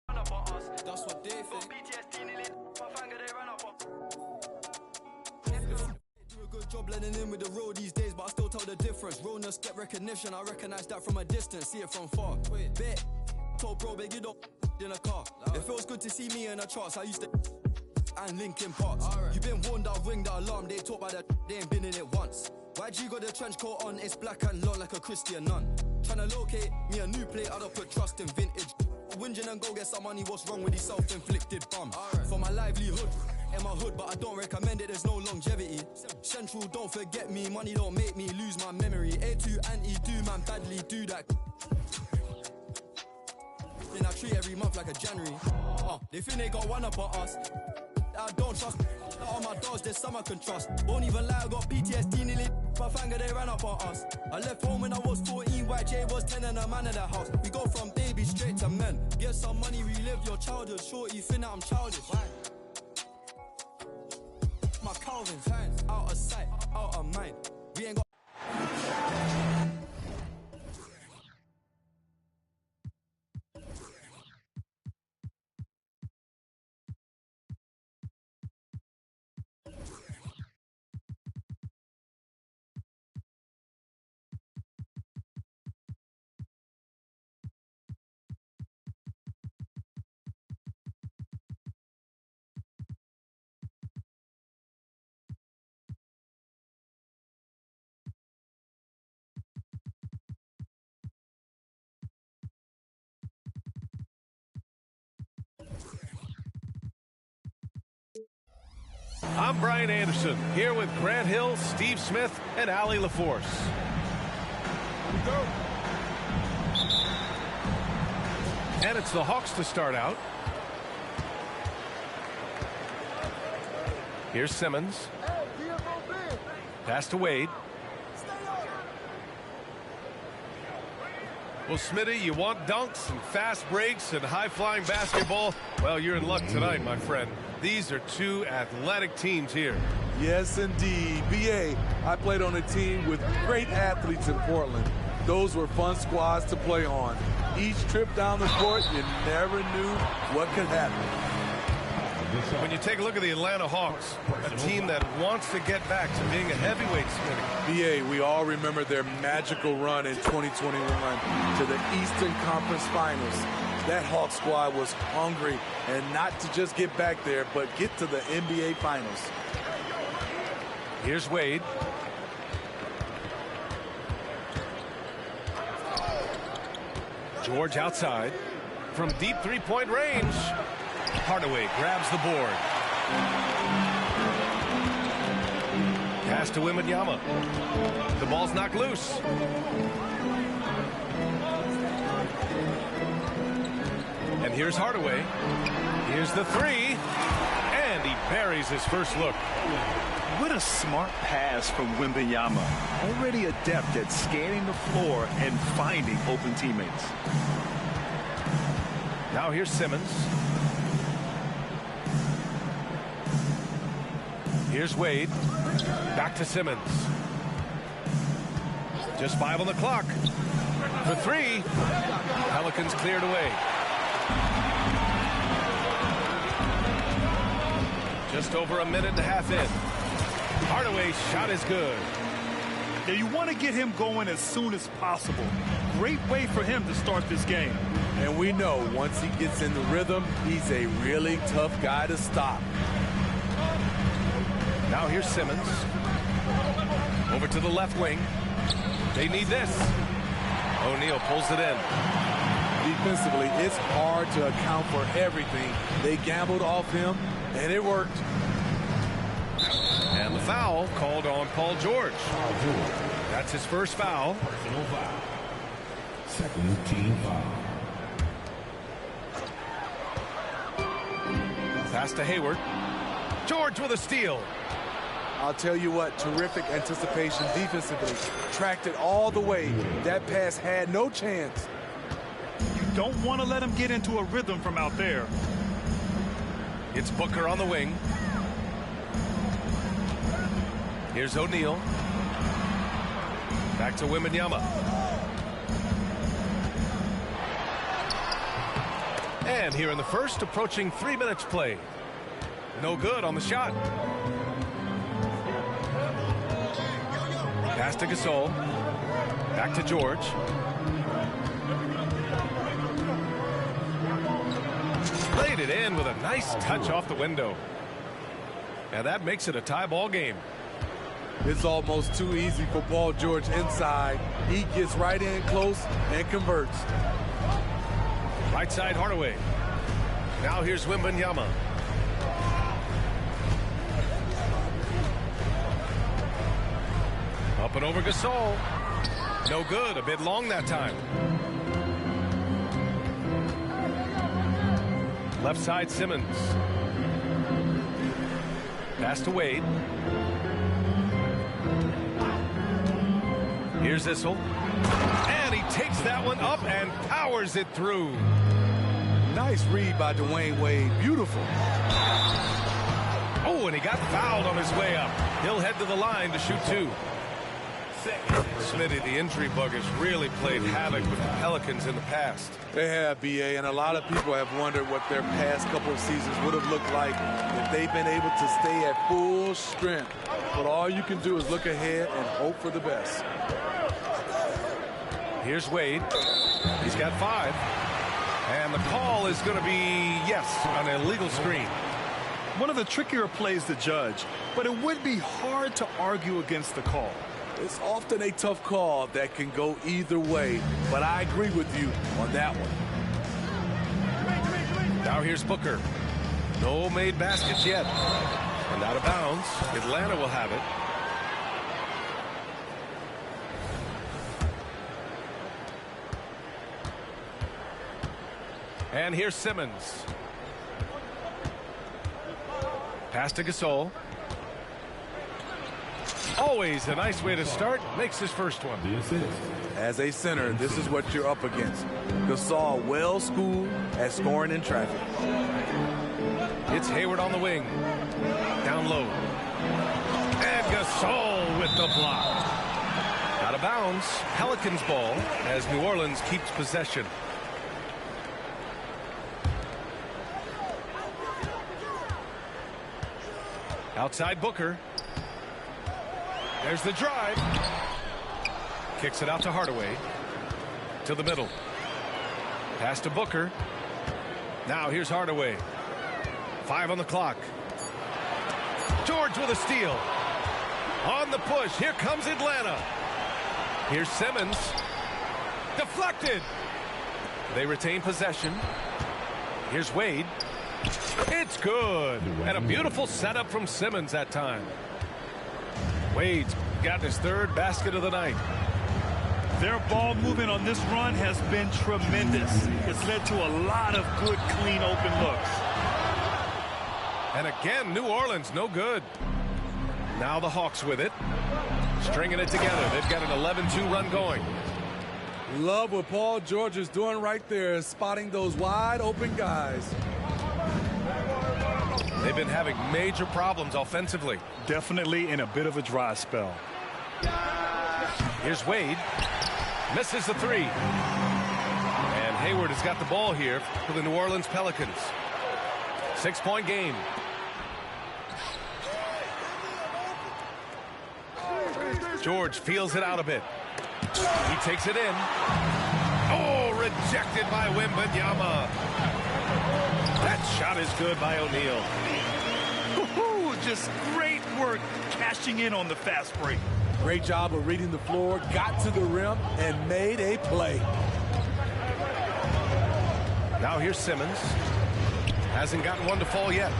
run up on us. That's what they think. PTSD nearly my finger they run up on. Do a good job blending in with the road these days, but I still tell the difference. Realness get recognition, I recognize that from a distance, see it from far. Bet, told bro, big you don't in a car. It feels good to see me in the charts. I used to and Linkin Parks. You been warned, I'll ring the alarm. They talk about that, they ain't been in it once. YG got the trench coat on, it's black and long like a Christian nun. Tryna locate me a new plate, I don't put trust in vintage. Whinging and go get some money, what's wrong with these self-inflicted bums? For my livelihood, in my hood, but I don't recommend it, there's no longevity. Central, don't forget me, money don't make me lose my memory. A2 anti-do, man, badly do that. Then I treat every month like a January. They think they got one up on us. I don't trust. All my dogs, there's some I can trust. Won't even lie, I got PTSD nearly. My finger, they ran up on us. I left home when I was 14, YJ was 10 and a man in the house. We go from baby straight to men. Get some money, relive your childhood. Shorty, think that I'm childish. My Calvin's hands, out of sight, out of mind. We ain't got. I'm Brian Anderson, here with Grant Hill, Steve Smith, and Allie LaForce. And it's the Hawks to start out. Here's Simmons. Pass to Wade. Well, Smitty, you want dunks and fast breaks and high-flying basketball? Well, you're in luck tonight, my friend. These are two athletic teams here. Yes, indeed. BA, I played on a team with great athletes in Portland. Those were fun squads to play on. Each trip down the court, you never knew what could happen. When you take a look at the Atlanta Hawks, a team that wants to get back to being a heavyweight, Smitty. BA, we all remember their magical run in 2021 to the Eastern Conference Finals. That Hawks squad was hungry, and not to just get back there, but get to the NBA Finals. Here's Wade. George outside. From deep three-point range. Hardaway grabs the board. Pass to Wembanyama. The ball's knocked loose. And here's Hardaway. Here's the three. And he buries his first look. What a smart pass from Wembanyama. Already adept at scanning the floor and finding open teammates. Now here's Simmons. Here's Wade. Back to Simmons. Just 5 on the clock. For 3. Pelicans cleared away. Just over a minute and a half in. Hardaway's shot is good. Now you want to get him going as soon as possible. Great way for him to start this game. And we know once he gets in the rhythm, he's a really tough guy to stop. Now here's Simmons. Over to the left wing. They need this. O'Neal pulls it in. Defensively, it's hard to account for everything. They gambled off him, and it worked. And the foul called on Paul George. That's his first foul. Second team foul. Pass to Hayward. George with a steal. I'll tell you what, terrific anticipation defensively. Tracked it all the way. That pass had no chance. You don't want to let him get into a rhythm from out there. It's Booker on the wing. Here's O'Neal. Back to Wembanyama. And here in the first, approaching 3 minutes play. No good on the shot. Pass to Gasol. Back to George. Laid it in with a nice touch off the window. And that makes it a tie ball game. It's almost too easy for Paul George inside. He gets right in close and converts. Right side Hardaway. Now here's Wembanyama. Up and over Gasol. No good. A bit long that time. Left side Simmons. Pass to Wade. Here's Issel. And he takes that one up and powers it through. Nice read by Dwayne Wade. Beautiful. Oh, and he got fouled on his way up. He'll head to the line to shoot 2. Smitty, the injury bug has really played havoc with the Pelicans in the past. They have, BA, and a lot of people have wondered what their past couple of seasons would have looked like if they've been able to stay at full strength. But all you can do is look ahead and hope for the best. Here's Wade. He's got 5. And the call is going to be, yes, an illegal screen. One of the trickier plays to judge, but it would be hard to argue against the call. It's often a tough call that can go either way, but I agree with you on that one. Now here's Booker. No made baskets yet. And out of bounds. Atlanta will have it. And here's Simmons. Pass to Gasol. Always a nice way to start. Makes his first one. As a center, this is what you're up against. Gasol well-schooled at scoring in traffic. It's Hayward on the wing. Down low. And Gasol with the block. Out of bounds. Pelicans ball as New Orleans keeps possession. Outside Booker. There's the drive. Kicks it out to Hardaway. To the middle. Pass to Booker. Now here's Hardaway. 5 on the clock. George with a steal. On the push. Here comes Atlanta. Here's Simmons. Deflected. They retain possession. Here's Wade. It's good. And a beautiful setup from Simmons that time. Wade's got his 3rd basket of the night. Their ball movement on this run has been tremendous. It's led to a lot of good, clean, open looks. And again, New Orleans, no good. Now the Hawks with it. Stringing it together. They've got an 11-2 run going. Love what Paul George is doing right there, spotting those wide open guys. They've been having major problems offensively. Definitely in a bit of a dry spell. Here's Wade. Misses the three. And Hayward has got the ball here for the New Orleans Pelicans. 6-point game. George feels it out a bit. He takes it in. Oh, rejected by Wembanyama. That shot is good by O'Neal. Just great work cashing in on the fast break. Great job of reading the floor, got to the rim, and made a play. Now here's Simmons. Hasn't gotten one to fall yet.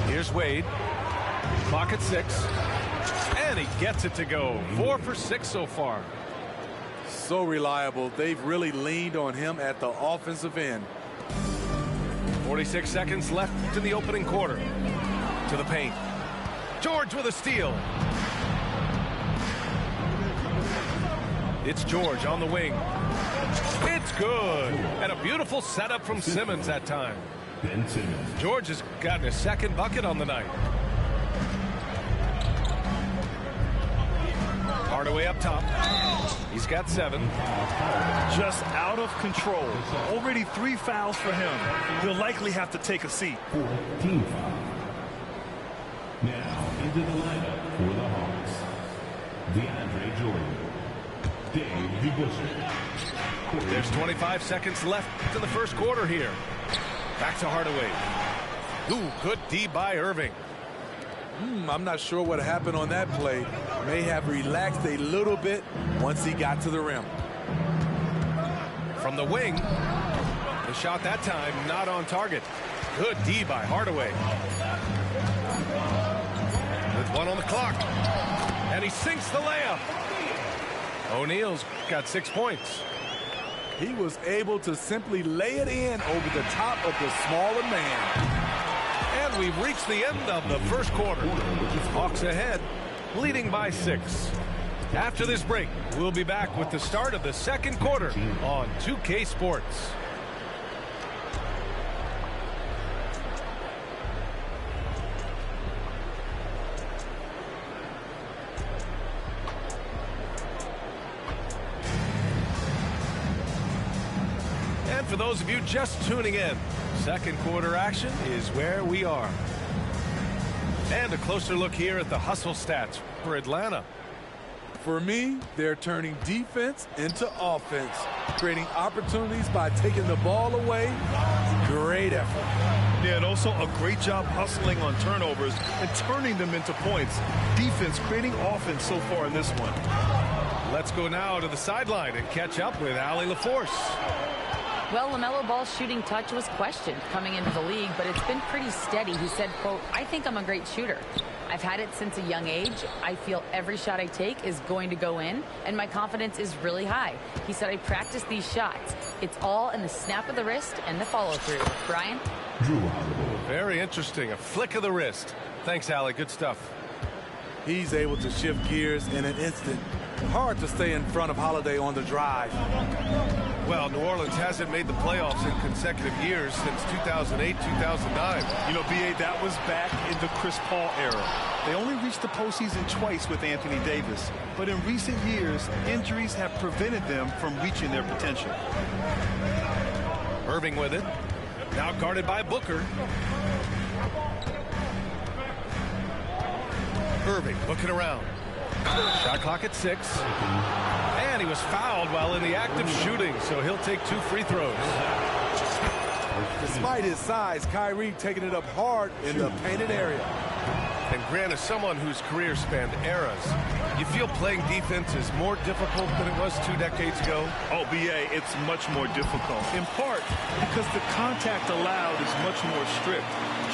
Here's Wade. Clock at 6. And he gets it to go. 4 for 6 so far. So reliable. They've really leaned on him at the offensive end. 46 seconds left in the opening quarter. To the paint. George with a steal. It's George on the wing. It's good. And a beautiful setup from Simmons that time. George has gotten his second bucket on the night. Hardaway up top. He's got 7. Just out of control. Already 3 fouls for him. He'll likely have to take a seat. 14 foul. Now into the lineup for the Hawks. DeAndre Jordan. Dave DeBusschere. There's 25 seconds left in the first quarter here. Back to Hardaway. Ooh, good D by Irving. I'm not sure what happened on that play. May have relaxed a little bit once he got to the rim. From the wing. The shot that time not on target. Good D by Hardaway. With 1 on the clock. And he sinks the layup. O'Neal's got 6 points. He was able to simply lay it in over the top of the smaller man. And we've reached the end of the first quarter. Hawks ahead, leading by 6. After this break, we'll be back with the start of the second quarter on 2K Sports. And for those of you just tuning in, second quarter action is where we are. And a closer look here at the hustle stats for Atlanta. For me, they're turning defense into offense, creating opportunities by taking the ball away. Great effort. Yeah, and also a great job hustling on turnovers and turning them into points. Defense creating offense so far in this one. Let's go now to the sideline and catch up with Allie LaForce. Well, LaMelo Ball's shooting touch was questioned coming into the league, but it's been pretty steady. He said, quote, "I think I'm a great shooter. I've had it since a young age. I feel every shot I take is going to go in, and my confidence is really high." He said, "I practice these shots. It's all in the snap of the wrist and the follow-through." Brian? Very interesting. A flick of the wrist. Thanks, Allie. Good stuff. He's able to shift gears in an instant. Hard to stay in front of Holiday on the drive. Well, New Orleans hasn't made the playoffs in consecutive years since 2008-2009. You know, B.A., that was back in the Chris Paul era. They only reached the postseason twice with Anthony Davis. But in recent years, injuries have prevented them from reaching their potential. Irving with it. Now guarded by Booker. Irving looking around. Shot clock at 6. And he was fouled while in the act of shooting, so he'll take 2 free throws. Despite his size, Kyrie taking it up hard in the painted area. And Grant, as someone whose career spanned eras, you feel playing defense is more difficult than it was 2 decades ago? Oh, B.A., it's much more difficult, in part because the contact allowed is much more strict.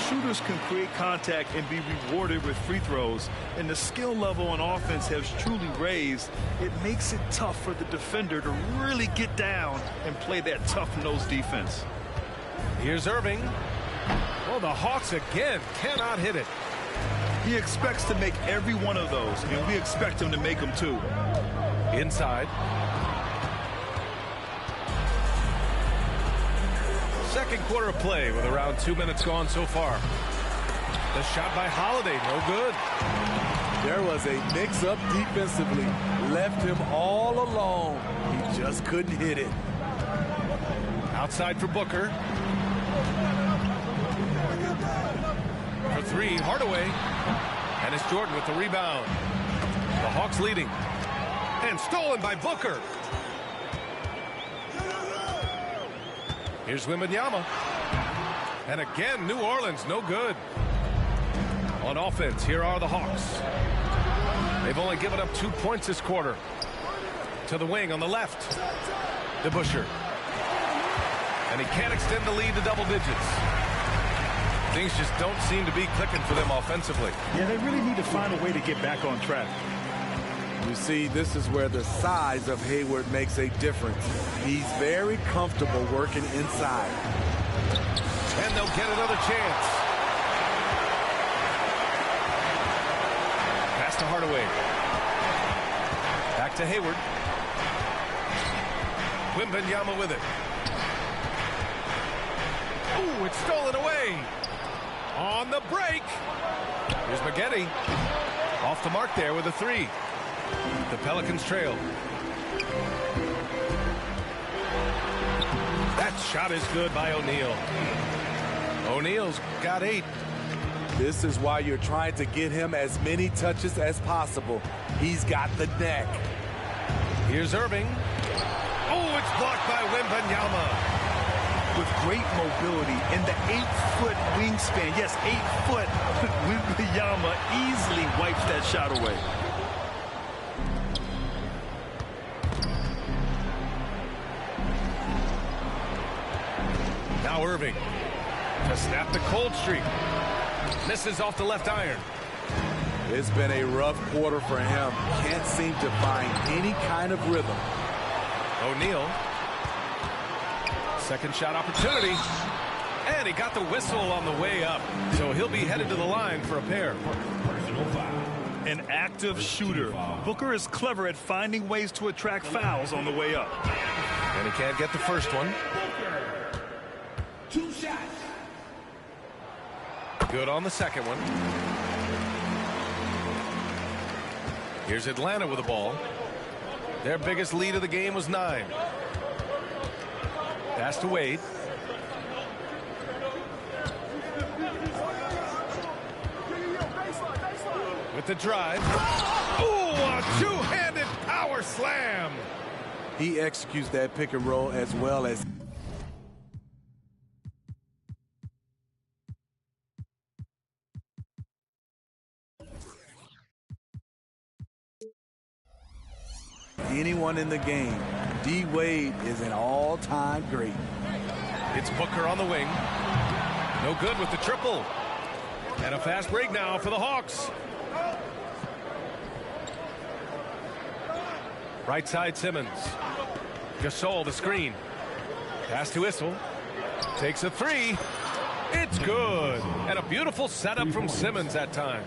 Shooters can create contact and be rewarded with free throws, and the skill level on offense has truly raised. It makes it tough for the defender to really get down and play that tough-nosed defense. Here's Irving. Oh, the Hawks again cannot hit it. He expects to make every one of those, and we expect him to make them too. Inside. Second quarter of play with around 2 minutes gone so far. The shot by Holiday, no good. There was a mix-up defensively. Left him all alone. He just couldn't hit it. Outside for Booker. For three, Hardaway. And it's Jordan with the rebound. The Hawks leading. And stolen by Booker. Here's Wembanyama. And again, New Orleans, no good. On offense, here are the Hawks. They've only given up 2 points this quarter. To the wing on the left. DeBusschere. And he can't extend the lead to double digits. Things just don't seem to be clicking for them offensively. Yeah, they really need to find a way to get back on track. You see, this is where the size of Hayward makes a difference. He's very comfortable working inside. And they'll get another chance. Pass to Hardaway. Back to Hayward. Wembanyama with it. Ooh, it's stolen away. On the break. Here's Maggette. Off the mark there with a three. The Pelicans trail. That shot is good by O'Neal. O'Neal's got 8. This is why you're trying to get him as many touches as possible. He's got the neck. Here's Irving. Oh, it's blocked by Wembanyama. With great mobility and the 8-foot wingspan. Yes, 8 foot. Wembanyama easily wipes that shot away. Now Irving to snap the cold streak. Misses off the left iron. It's been a rough quarter for him. Can't seem to find any kind of rhythm. O'Neal. Second shot opportunity. And he got the whistle on the way up. So he'll be headed to the line for a pair. An active shooter. Booker is clever at finding ways to attract fouls on the way up. And he can't get the first one. 2 shots. Good on the second one. Here's Atlanta with the ball. Their biggest lead of the game was 9. Pass to Wade. With the drive. Ooh, a two-handed power slam. He executes that pick and roll as well as anyone in the game. D. Wade is an all-time great. It's Booker on the wing. No good with the triple. And a fast break now for the Hawks. Right side Simmons. Gasol the screen. Pass to Issel. Takes a three. It's good. And a beautiful setup from Simmons that time.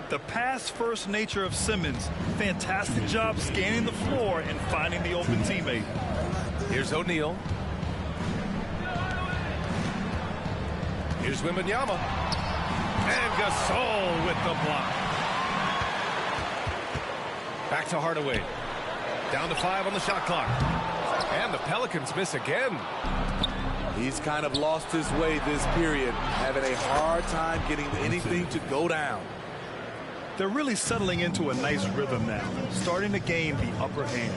The pass-first nature of Simmons. Fantastic job scanning the floor and finding the open teammate. Here's O'Neal. Here's Wembanyama. And Gasol with the block. Back to Hardaway. Down to 5 on the shot clock. And the Pelicans miss again. He's kind of lost his way this period, having a hard time getting anything to go down. They're really settling into a nice rhythm now, starting to gain the upper hand.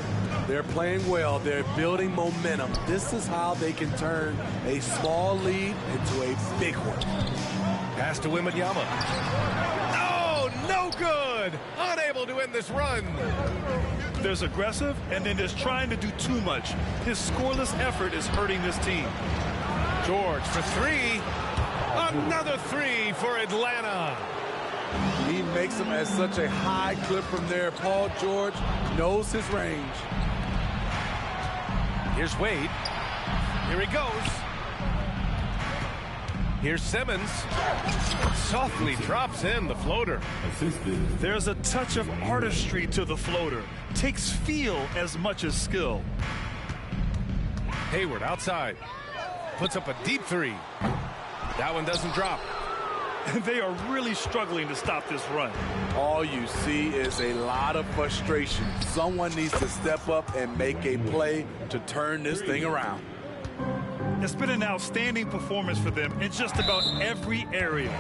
They're playing well. They're building momentum. This is how they can turn a small lead into a big one. Pass to Wembanyama. Oh, no good. Unable to end this run. There's aggressive, and then there's trying to do too much. His scoreless effort is hurting this team. George for 3. Another 3 for Atlanta. He makes them at such a high clip from there. Paul George knows his range. Here's Wade. Here he goes. Here's Simmons. Softly drops in the floater. Assisted. There's a touch of artistry to the floater. Takes feel as much as skill. Hayward outside. Puts up a deep three. That one doesn't drop. They are really struggling to stop this run. All you see is a lot of frustration. Someone needs to step up and make a play to turn this thing around. It's been an outstanding performance for them in just about every area.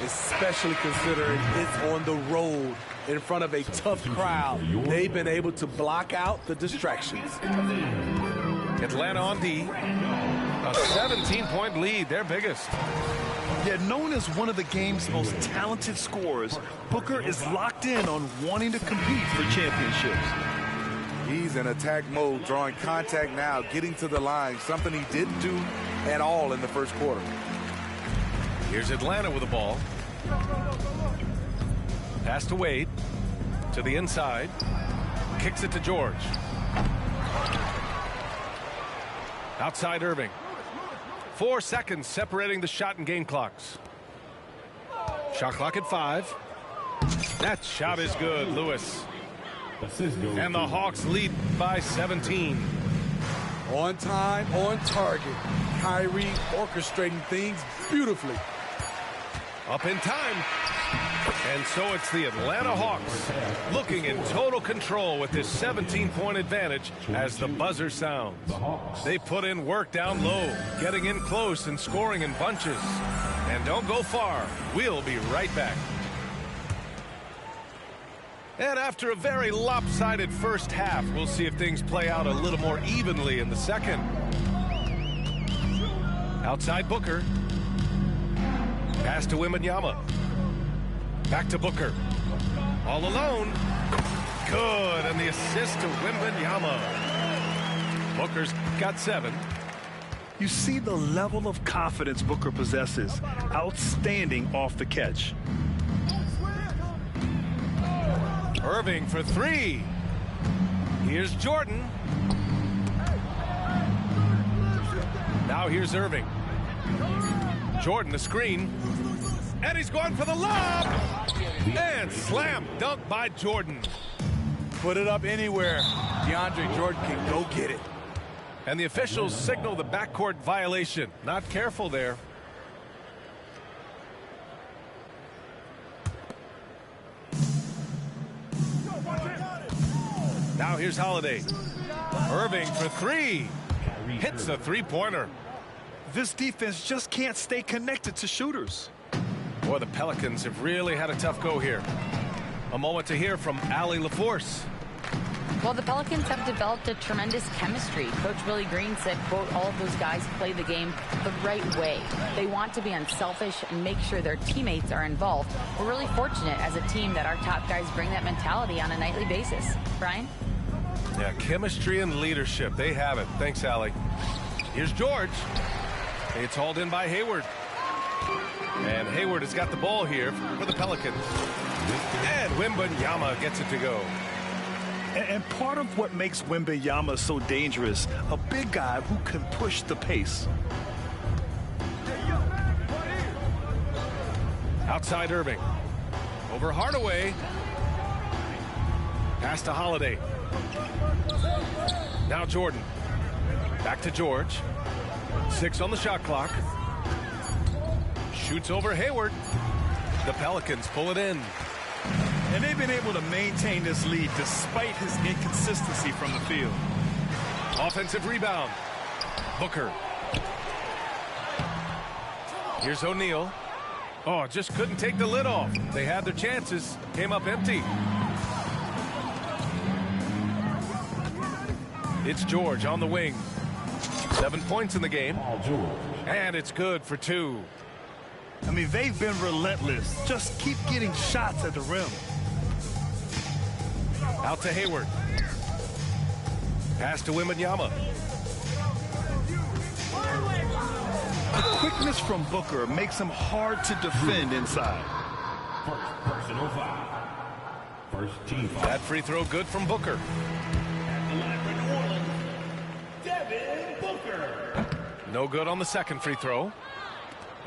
Especially considering it's on the road in front of a tough crowd. They've been able to block out the distractions. Atlanta on D. A 17-point lead, their biggest. Yet known as one of the game's most talented scorers, Booker is locked in on wanting to compete for championships. He's in attack mode, drawing contact now, getting to the line, something he didn't do at all in the first quarter. Here's Atlanta with the ball. Pass to Wade. To the inside. Kicks it to George. Outside Irving. 4 seconds separating the shot and game clocks. Shot clock at 5. That shot is good, Lewis. And the Hawks lead by 17. On time, on target. Kyrie orchestrating things beautifully. Up in time. And so it's the Atlanta Hawks looking in total control with this 17-point advantage as the buzzer sounds. They put in work down low, getting in close and scoring in bunches. And don't go far. We'll be right back. And after a very lopsided first half, we'll see if things play out a little more evenly in the second. Outside Booker. Pass to Wembanyama. Back to Booker. All alone. Good. And the assist to Wembanyama. Booker's got 7. You see the level of confidence Booker possesses. Outstanding off the catch. Irving for 3. Here's Jordan. Now here's Irving. Jordan the screen. And he's going for the lob. And slam dunk by Jordan. Put it up anywhere. DeAndre Jordan can go get it. And the officials signal the backcourt violation. Not careful there. Now here's Holiday. Irving for 3. Hits a three-pointer. This defense just can't stay connected to shooters. Boy, the Pelicans have really had a tough go here. A moment to hear from Allie LaForce. Well, the Pelicans have developed a tremendous chemistry. Coach Willie Green said, quote, all of those guys play the game the right way. They want to be unselfish and make sure their teammates are involved. We're really fortunate as a team that our top guys bring that mentality on a nightly basis. Brian? Yeah, chemistry and leadership. They have it. Thanks, Allie. Here's George. It's hauled in by Hayward. And Hayward has got the ball here for the Pelicans. And Wembanyama gets it to go. And part of what makes Wembanyama so dangerous, a big guy who can push the pace. Outside Irving. Over Hardaway. Pass to Holiday. Now Jordan. Back to George. 6 on the shot clock. Shoots over Hayward. The Pelicans pull it in. And they've been able to maintain this lead despite his inconsistency from the field. Offensive rebound. Booker. Here's O'Neal. Oh, just couldn't take the lid off. They had their chances. Came up empty. It's George on the wing. 7 points in the game. And it's good for 2. I mean, they've been relentless. Just keep getting shots at the rim. Out to Hayward. Pass to Wembanyama. The quickness from Booker makes him hard to defend inside. First personal foul. First team foul. That free throw good from Booker. At the line for New Orleans, Devin Booker. No good on the second free throw.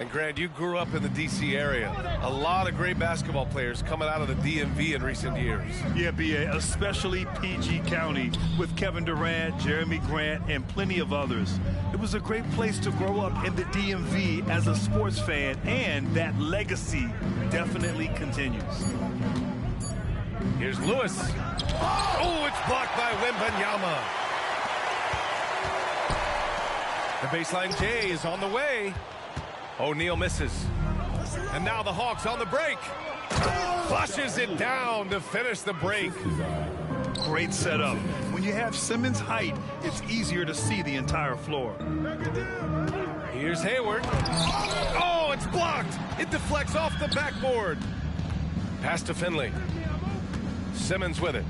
And Grant, you grew up in the D.C. area. A lot of great basketball players coming out of the DMV in recent years. Yeah, B.A., especially PG County with Kevin Durant, Jeremy Grant, and plenty of others. It was a great place to grow up in the DMV as a sports fan, and that legacy definitely continues. Here's Lewis. Oh, it's blocked by Wembanyama. The baseline J is on the way. O'Neal misses. And now the Hawks on the break. Flushes it down to finish the break. Great setup. When you have Simmons' height, it's easier to see the entire floor. Here's Hayward. Oh, it's blocked. It deflects off the backboard. Pass to Finley. Simmons with it.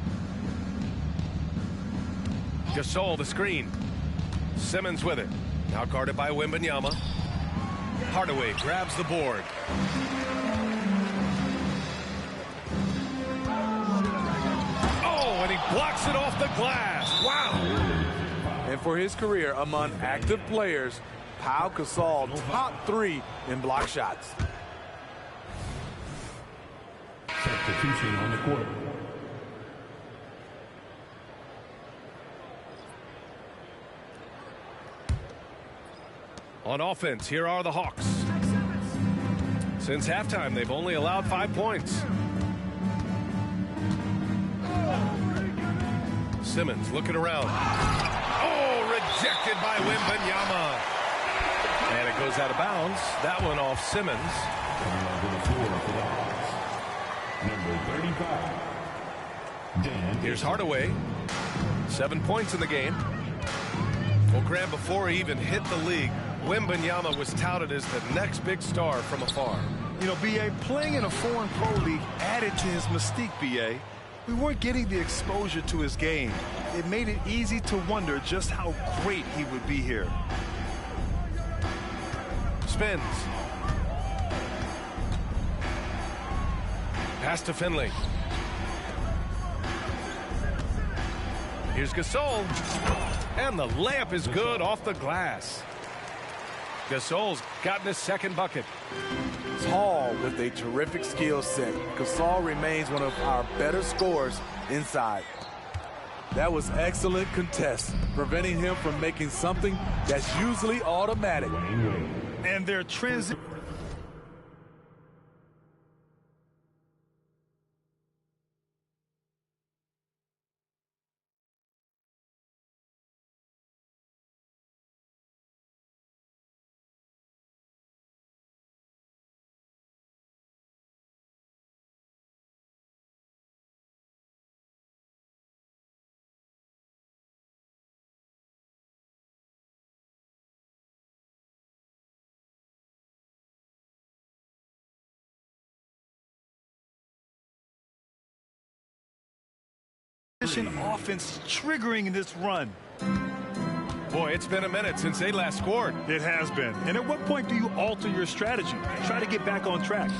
Gasol the screen. Simmons with it. Now guarded by Wembanyama. Hardaway grabs the board. Oh, and he blocks it off the glass. Wow. And for his career among active players, Pau Gasol top 3 in block shots. Substitution on the court. On offense, here are the Hawks. Since halftime, they've only allowed 5 points. Simmons looking around. Oh, rejected by Wembanyama. And it goes out of bounds. That one off Simmons. Coming onto the floor for the Hawks. Number 35. Dan. Here's Hardaway. 7 points in the game. Well, Graham, before he even hit the league, Wembanyama was touted as the next big star from afar. You know, B.A., playing in a foreign pro league added to his mystique, B.A. We weren't getting the exposure to his game. It made it easy to wonder just how great he would be here. Spins. Pass to Finley. Here's Gasol. And the layup is good off the glass. Gasol's gotten his second bucket. Tall with a terrific skill set. Gasol remains one of our better scorers inside. That was excellent contest, preventing him from making something that's usually automatic. And their transition. Offense triggering this run. Boy, it's been a minute since they last scored. It has been. And at what point do you alter your strategy? Try to get back on track.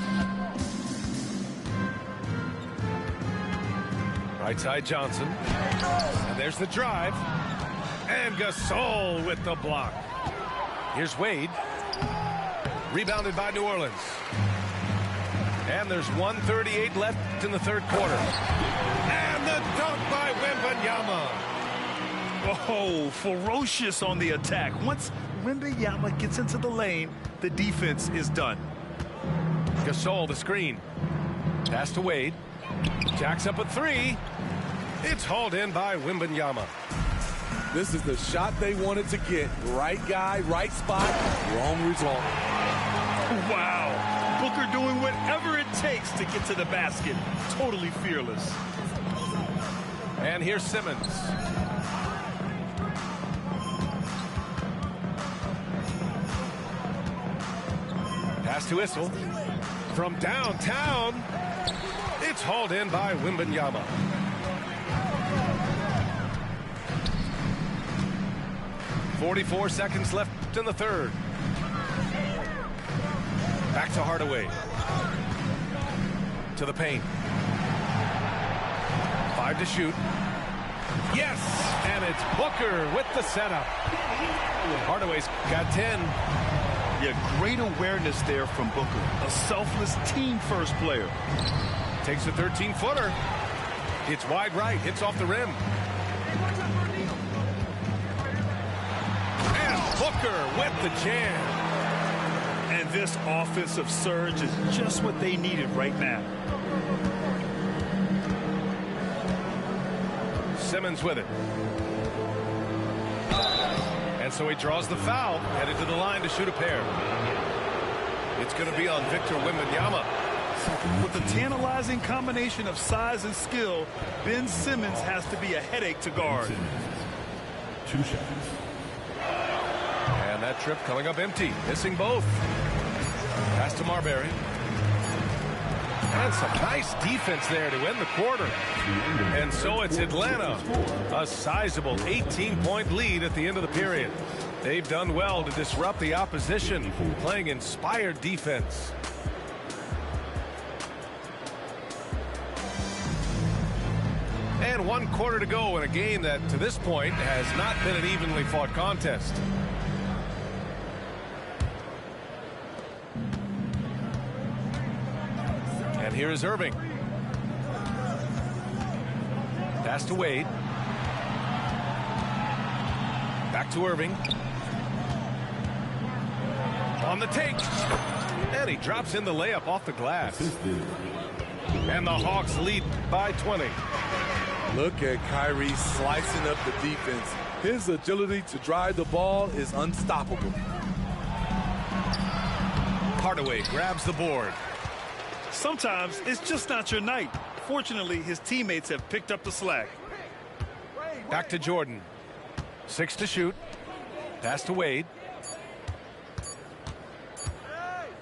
Right side Johnson. And there's the drive. And Gasol with the block. Here's Wade. Rebounded by New Orleans. And there's 1:38 left in the third quarter. And the dunk by Wembanyama. Oh, ferocious on the attack. Once Wembanyama gets into the lane, the defense is done. Gasol the screen. Pass to Wade. Jacks up a three. It's hauled in by Wembanyama. This is the shot they wanted to get. Right guy, right spot, wrong result. Wow. Booker doing whatever it takes to get to the basket. Totally fearless. And here's Simmons. Pass to Issel. From downtown, it's hauled in by Wembanyama. .44 seconds left in the third. Back to Hardaway. To the paint. 5 to shoot. Yes! And it's Booker with the setup. Hardaway's got 10. Yeah, great awareness there from Booker. A selfless team-first player. Takes a 13-footer. It's wide right. Hits off the rim. And Booker with the jam. And this offensive surge is just what they needed right now. Simmons with it. And so he draws the foul, headed to the line to shoot a pair. It's going to be on Victor Wembanyama. With the tantalizing combination of size and skill, Ben Simmons has to be a headache to guard. 2 seconds. And that trip coming up empty, missing both. Pass to Marbury. And some nice defense there to end the quarter. And so it's Atlanta. A sizable 18-point lead at the end of the period. They've done well to disrupt the opposition, playing inspired defense. And 1 quarter to go in a game that, to this point, has not been an evenly fought contest. And here is Irving. Pass to Wade. Back to Irving. On the take. And he drops in the layup off the glass. And the Hawks lead by 20. Look at Kyrie slicing up the defense. His agility to drive the ball is unstoppable. Hardaway grabs the board. Sometimes it's just not your night. Fortunately, his teammates have picked up the slack. Back to Jordan. 6 to shoot. Pass to Wade.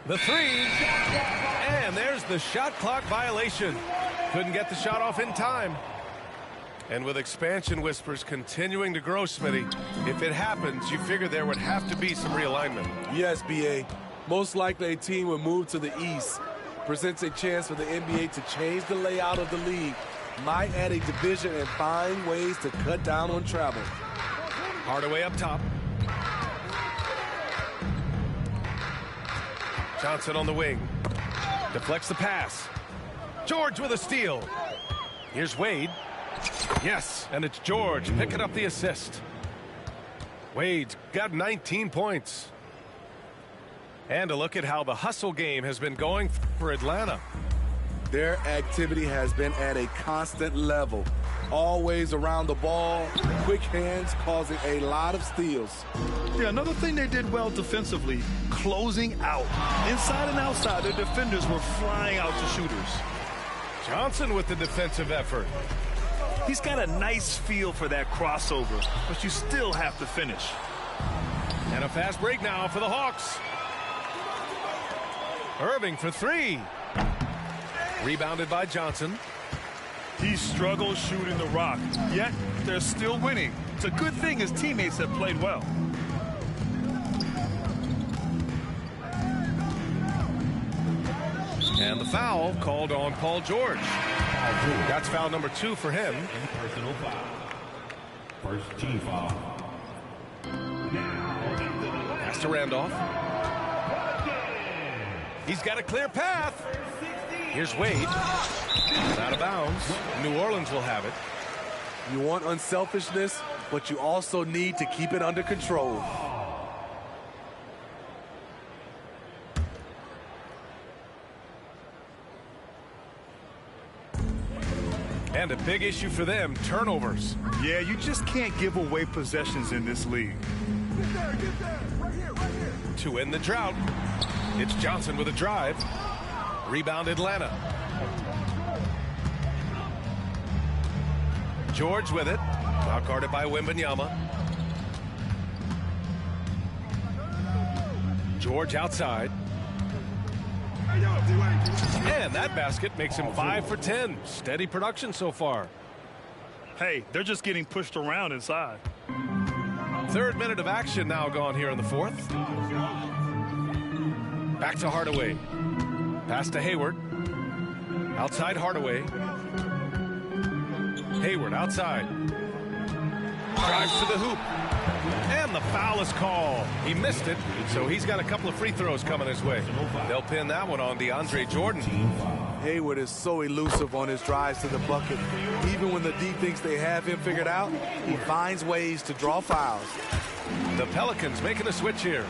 The 3. And there's the shot clock violation. Couldn't get the shot off in time. And with expansion whispers continuing to grow, Smitty, if it happens, you figure there would have to be some realignment. Yes, B.A. Most likely a team would move to the east. Presents a chance for the NBA to change the layout of the league. Might add a division and find ways to cut down on travel. Hardaway up top. Johnson on the wing. Deflects the pass. George with a steal. Here's Wade. Yes, and it's George picking up the assist. Wade's got 19 points. And a look at how the hustle game has been going for Atlanta. Their activity has been at a constant level. Always around the ball, quick hands causing a lot of steals. Yeah, another thing they did well defensively, closing out. Inside and outside, their defenders were flying out to shooters. Johnson with the defensive effort. He's got a nice feel for that crossover, but you still have to finish. And a fast break now for the Hawks. Irving for 3. Rebounded by Johnson. He struggles shooting the rock, yet they're still winning. It's a good thing his teammates have played well. And the foul called on Paul George. That's foul number 2 for him. Personal foul. First team foul. Pass to Randolph. He's got a clear path. Here's Wade. Out of bounds. New Orleans will have it. You want unselfishness, but you also need to keep it under control. And a big issue for them, turnovers. Yeah, you just can't give away possessions in this league. Get there. Right here. To end the drought, it's Johnson with a drive. Rebound Atlanta. George with it. Now guarded by Wembanyama. George outside. And that basket makes him 5 for 10. Steady production so far. Hey, they're just getting pushed around inside. 3rd minute of action now gone here in the 4th. Back to Hardaway. Pass to Hayward. Outside Hardaway. Hayward outside. Drives to the hoop. And the foul is called. He missed it, so he's got a couple of free throws coming his way. They'll pin that one on DeAndre Jordan. Hayward is so elusive on his drives to the bucket. Even when the D thinks they have him figured out, he finds ways to draw fouls. The Pelicans making a switch here.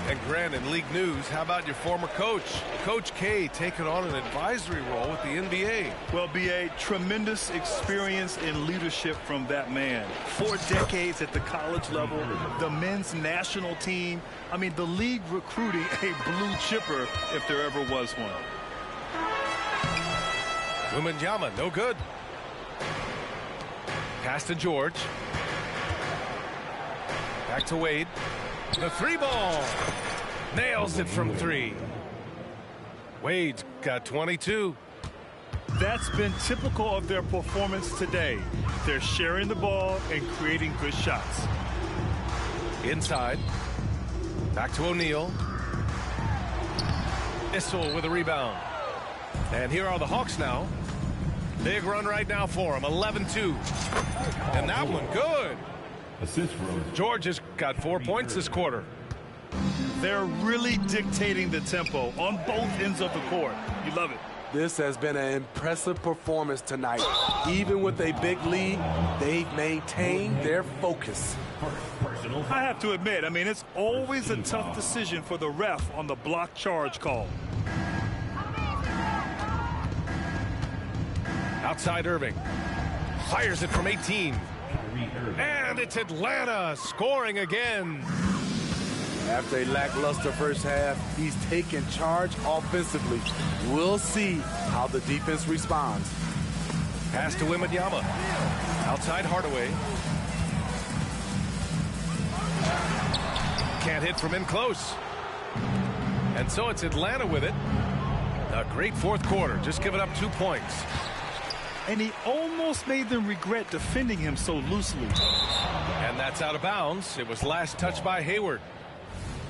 And Grant, in league news, how about your former coach? Coach K taking on an advisory role with the NBA. Well, B.A., tremendous experience in leadership from that man. 4 decades at the college level, the men's national team. I mean, the league recruiting a blue chipper if there ever was one. Wembanyama, no good. Pass to George. Back to Wade. The 3-ball. Nails it from 3. Wade's got 22. That's been typical of their performance today. They're sharing the ball and creating good shots. Inside. Back to O'Neal. Issel with a rebound. And here are the Hawks now. Big run right now for them. 11-2. And that one good. George has got 4 points this quarter. They're really dictating the tempo on both ends of the court. You love it. This has been an impressive performance tonight. Even with a big lead, they've maintained their focus. I have to admit, I mean, it's always a tough decision for the ref on the block charge call. Outside Irving. Fires it from 18. And it's Atlanta scoring again. After a lackluster first half, he's taken charge offensively. We'll see how the defense responds. Pass to Wembanyama. Outside Hardaway. Can't hit from in close. And so it's Atlanta with it. A great fourth quarter, just giving up 2 points. And he almost made them regret defending him so loosely. And that's out of bounds. It was last touched by Hayward.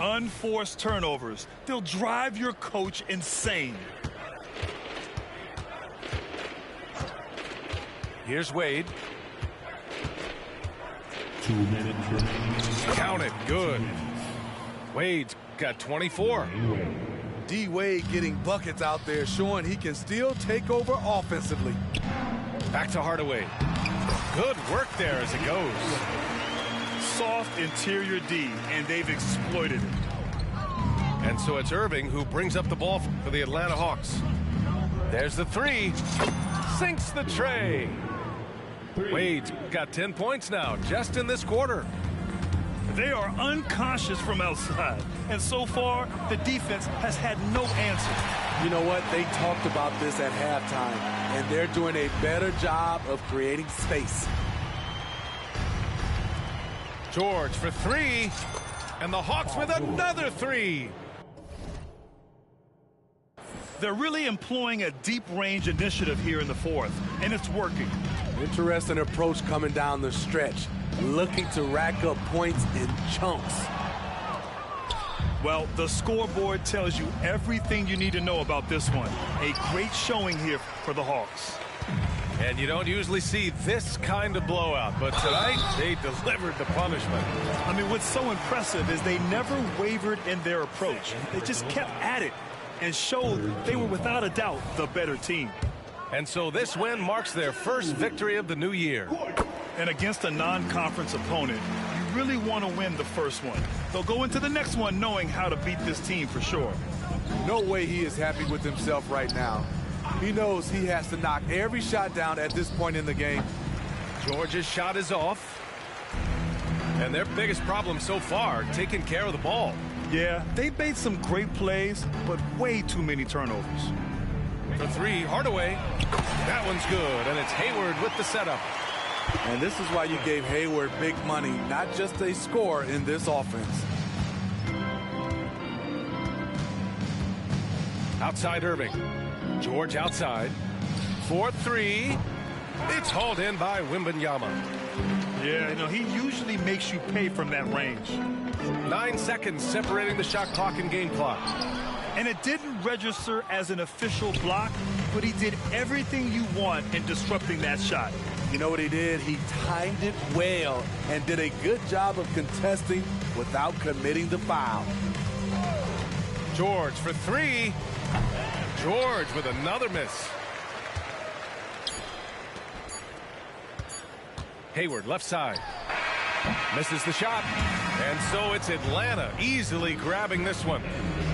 Unforced turnovers. They'll drive your coach insane. Here's Wade. 2 minutes remaining. Count it. Good. Wade's got 24. D. Wade getting buckets out there, showing he can still take over offensively. Back to Hardaway. Good work there as it goes. Soft interior D, and they've exploited it. And so it's Irving who brings up the ball for the Atlanta Hawks. There's the 3. Sinks the tray. Wade's got 10 points now, just in this quarter. They are unconscious from outside, and so far, the defense has had no answer. You know what? They talked about this at halftime, and they're doing a better job of creating space. George for 3, and the Hawks with another 3. They're really employing a deep-range initiative here in the fourth, and it's working. Interesting approach coming down the stretch, looking to rack up points in chunks. Well, the scoreboard tells you everything you need to know about this one. A great showing here for the Hawks. And you don't usually see this kind of blowout, but tonight they delivered the punishment. I mean, what's so impressive is they never wavered in their approach. They just kept at it and showed they were without a doubt the better team. And so this win marks their first victory of the new year. And against a non-conference opponent, you really want to win the first one. They'll go into the next one knowing how to beat this team for sure. No way he is happy with himself right now. He knows he has to knock every shot down at this point in the game. George's shot is off. And their biggest problem so far, taking care of the ball. Yeah, they've made some great plays, but way too many turnovers. For 3, Hardaway. That one's good, and it's Hayward with the setup. And this is why you gave Hayward big money, not just a score in this offense. Outside Irving. George outside. 4-3. It's hauled in by Wembanyama. Yeah, you know, he usually makes you pay from that range. 9 seconds separating the shot clock and game clock. And it didn't register as an official block, but he did everything you want in disrupting that shot. You know what he did? He timed it well and did a good job of contesting without committing the foul. George for three. George with another miss. Hayward left side. Misses the shot. And so it's Atlanta easily grabbing this one.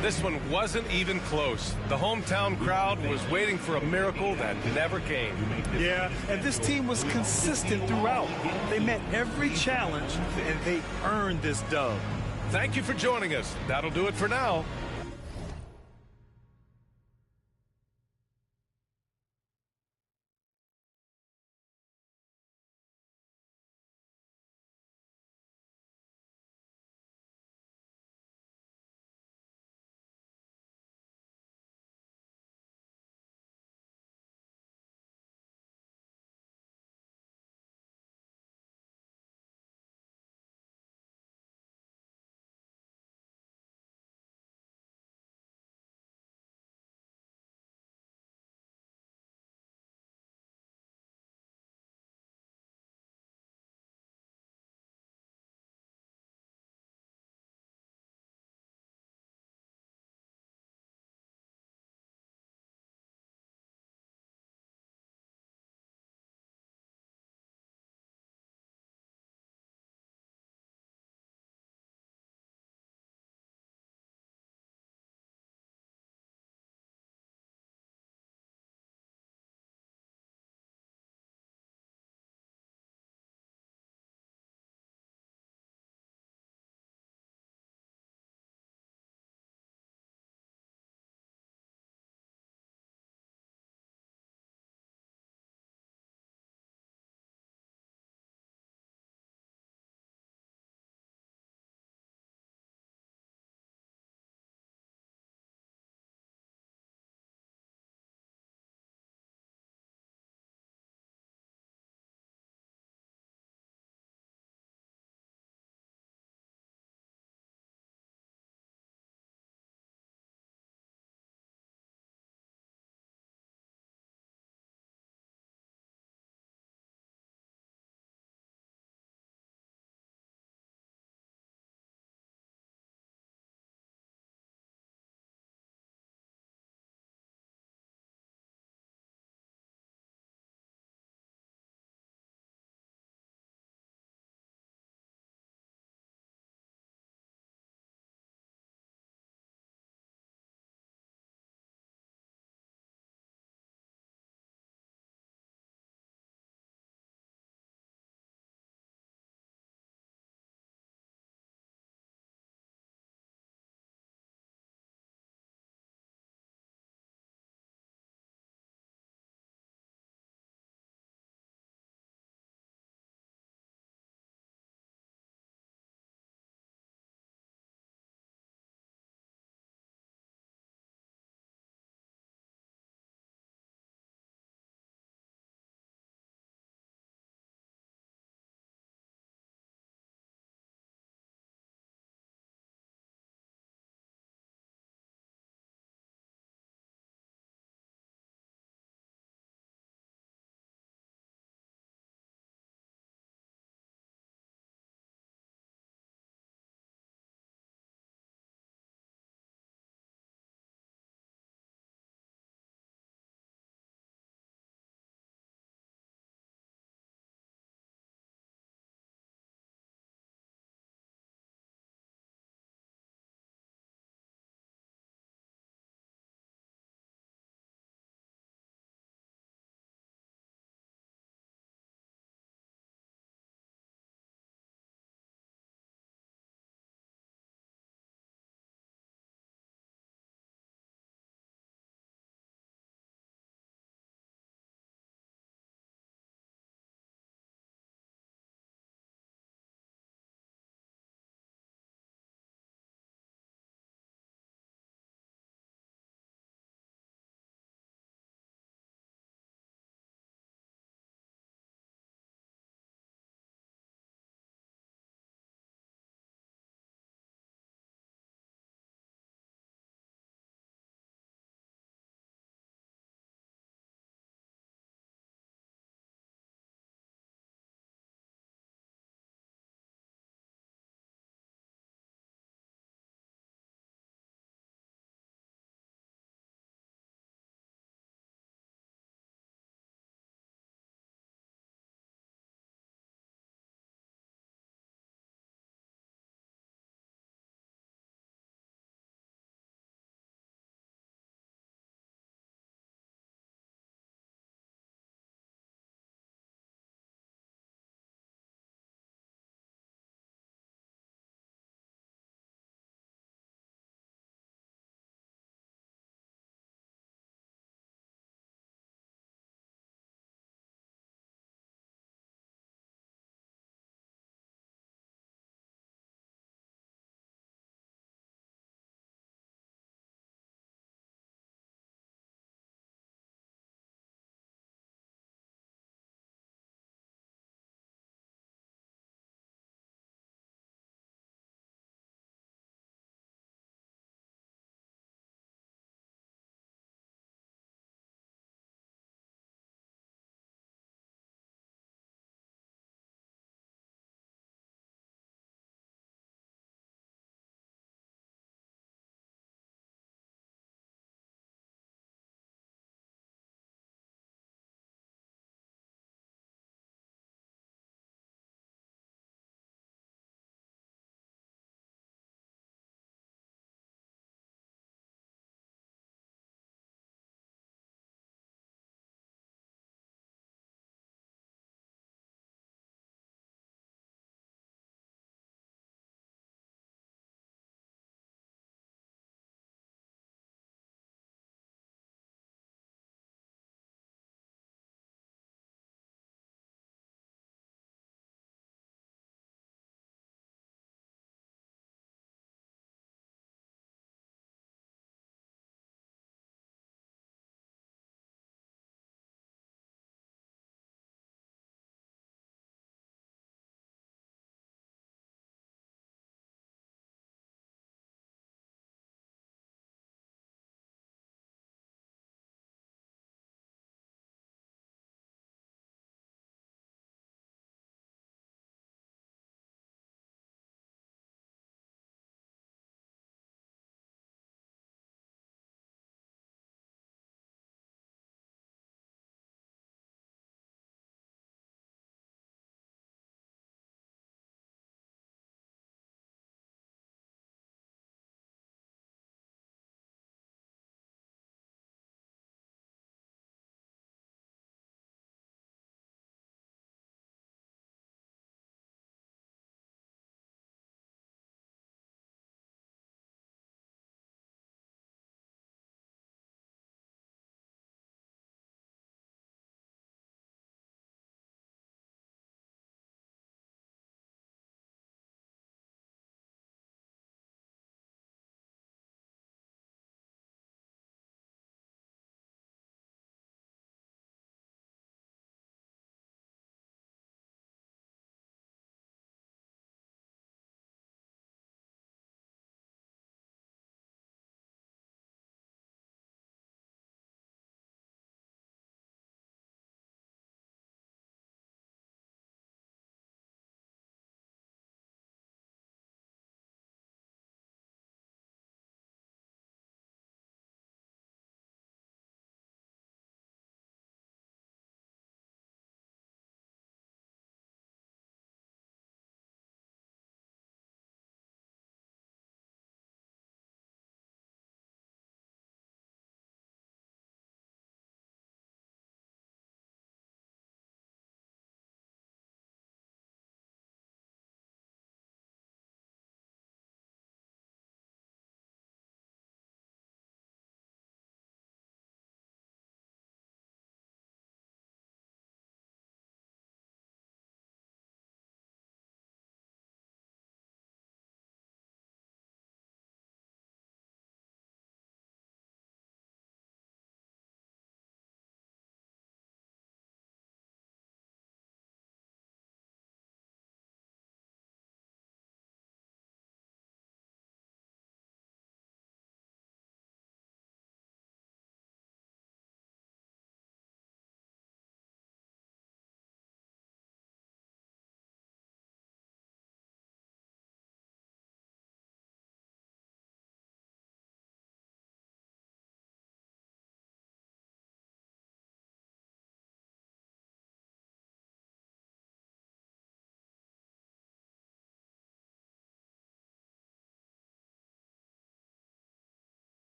This one wasn't even close. The hometown crowd was waiting for a miracle that never came. Yeah, and this team was consistent throughout. They met every challenge, and they earned this dub. Thank you for joining us. That'll do it for now.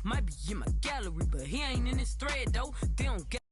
Might be in my gallery, but he ain't in this thread, though. They don't get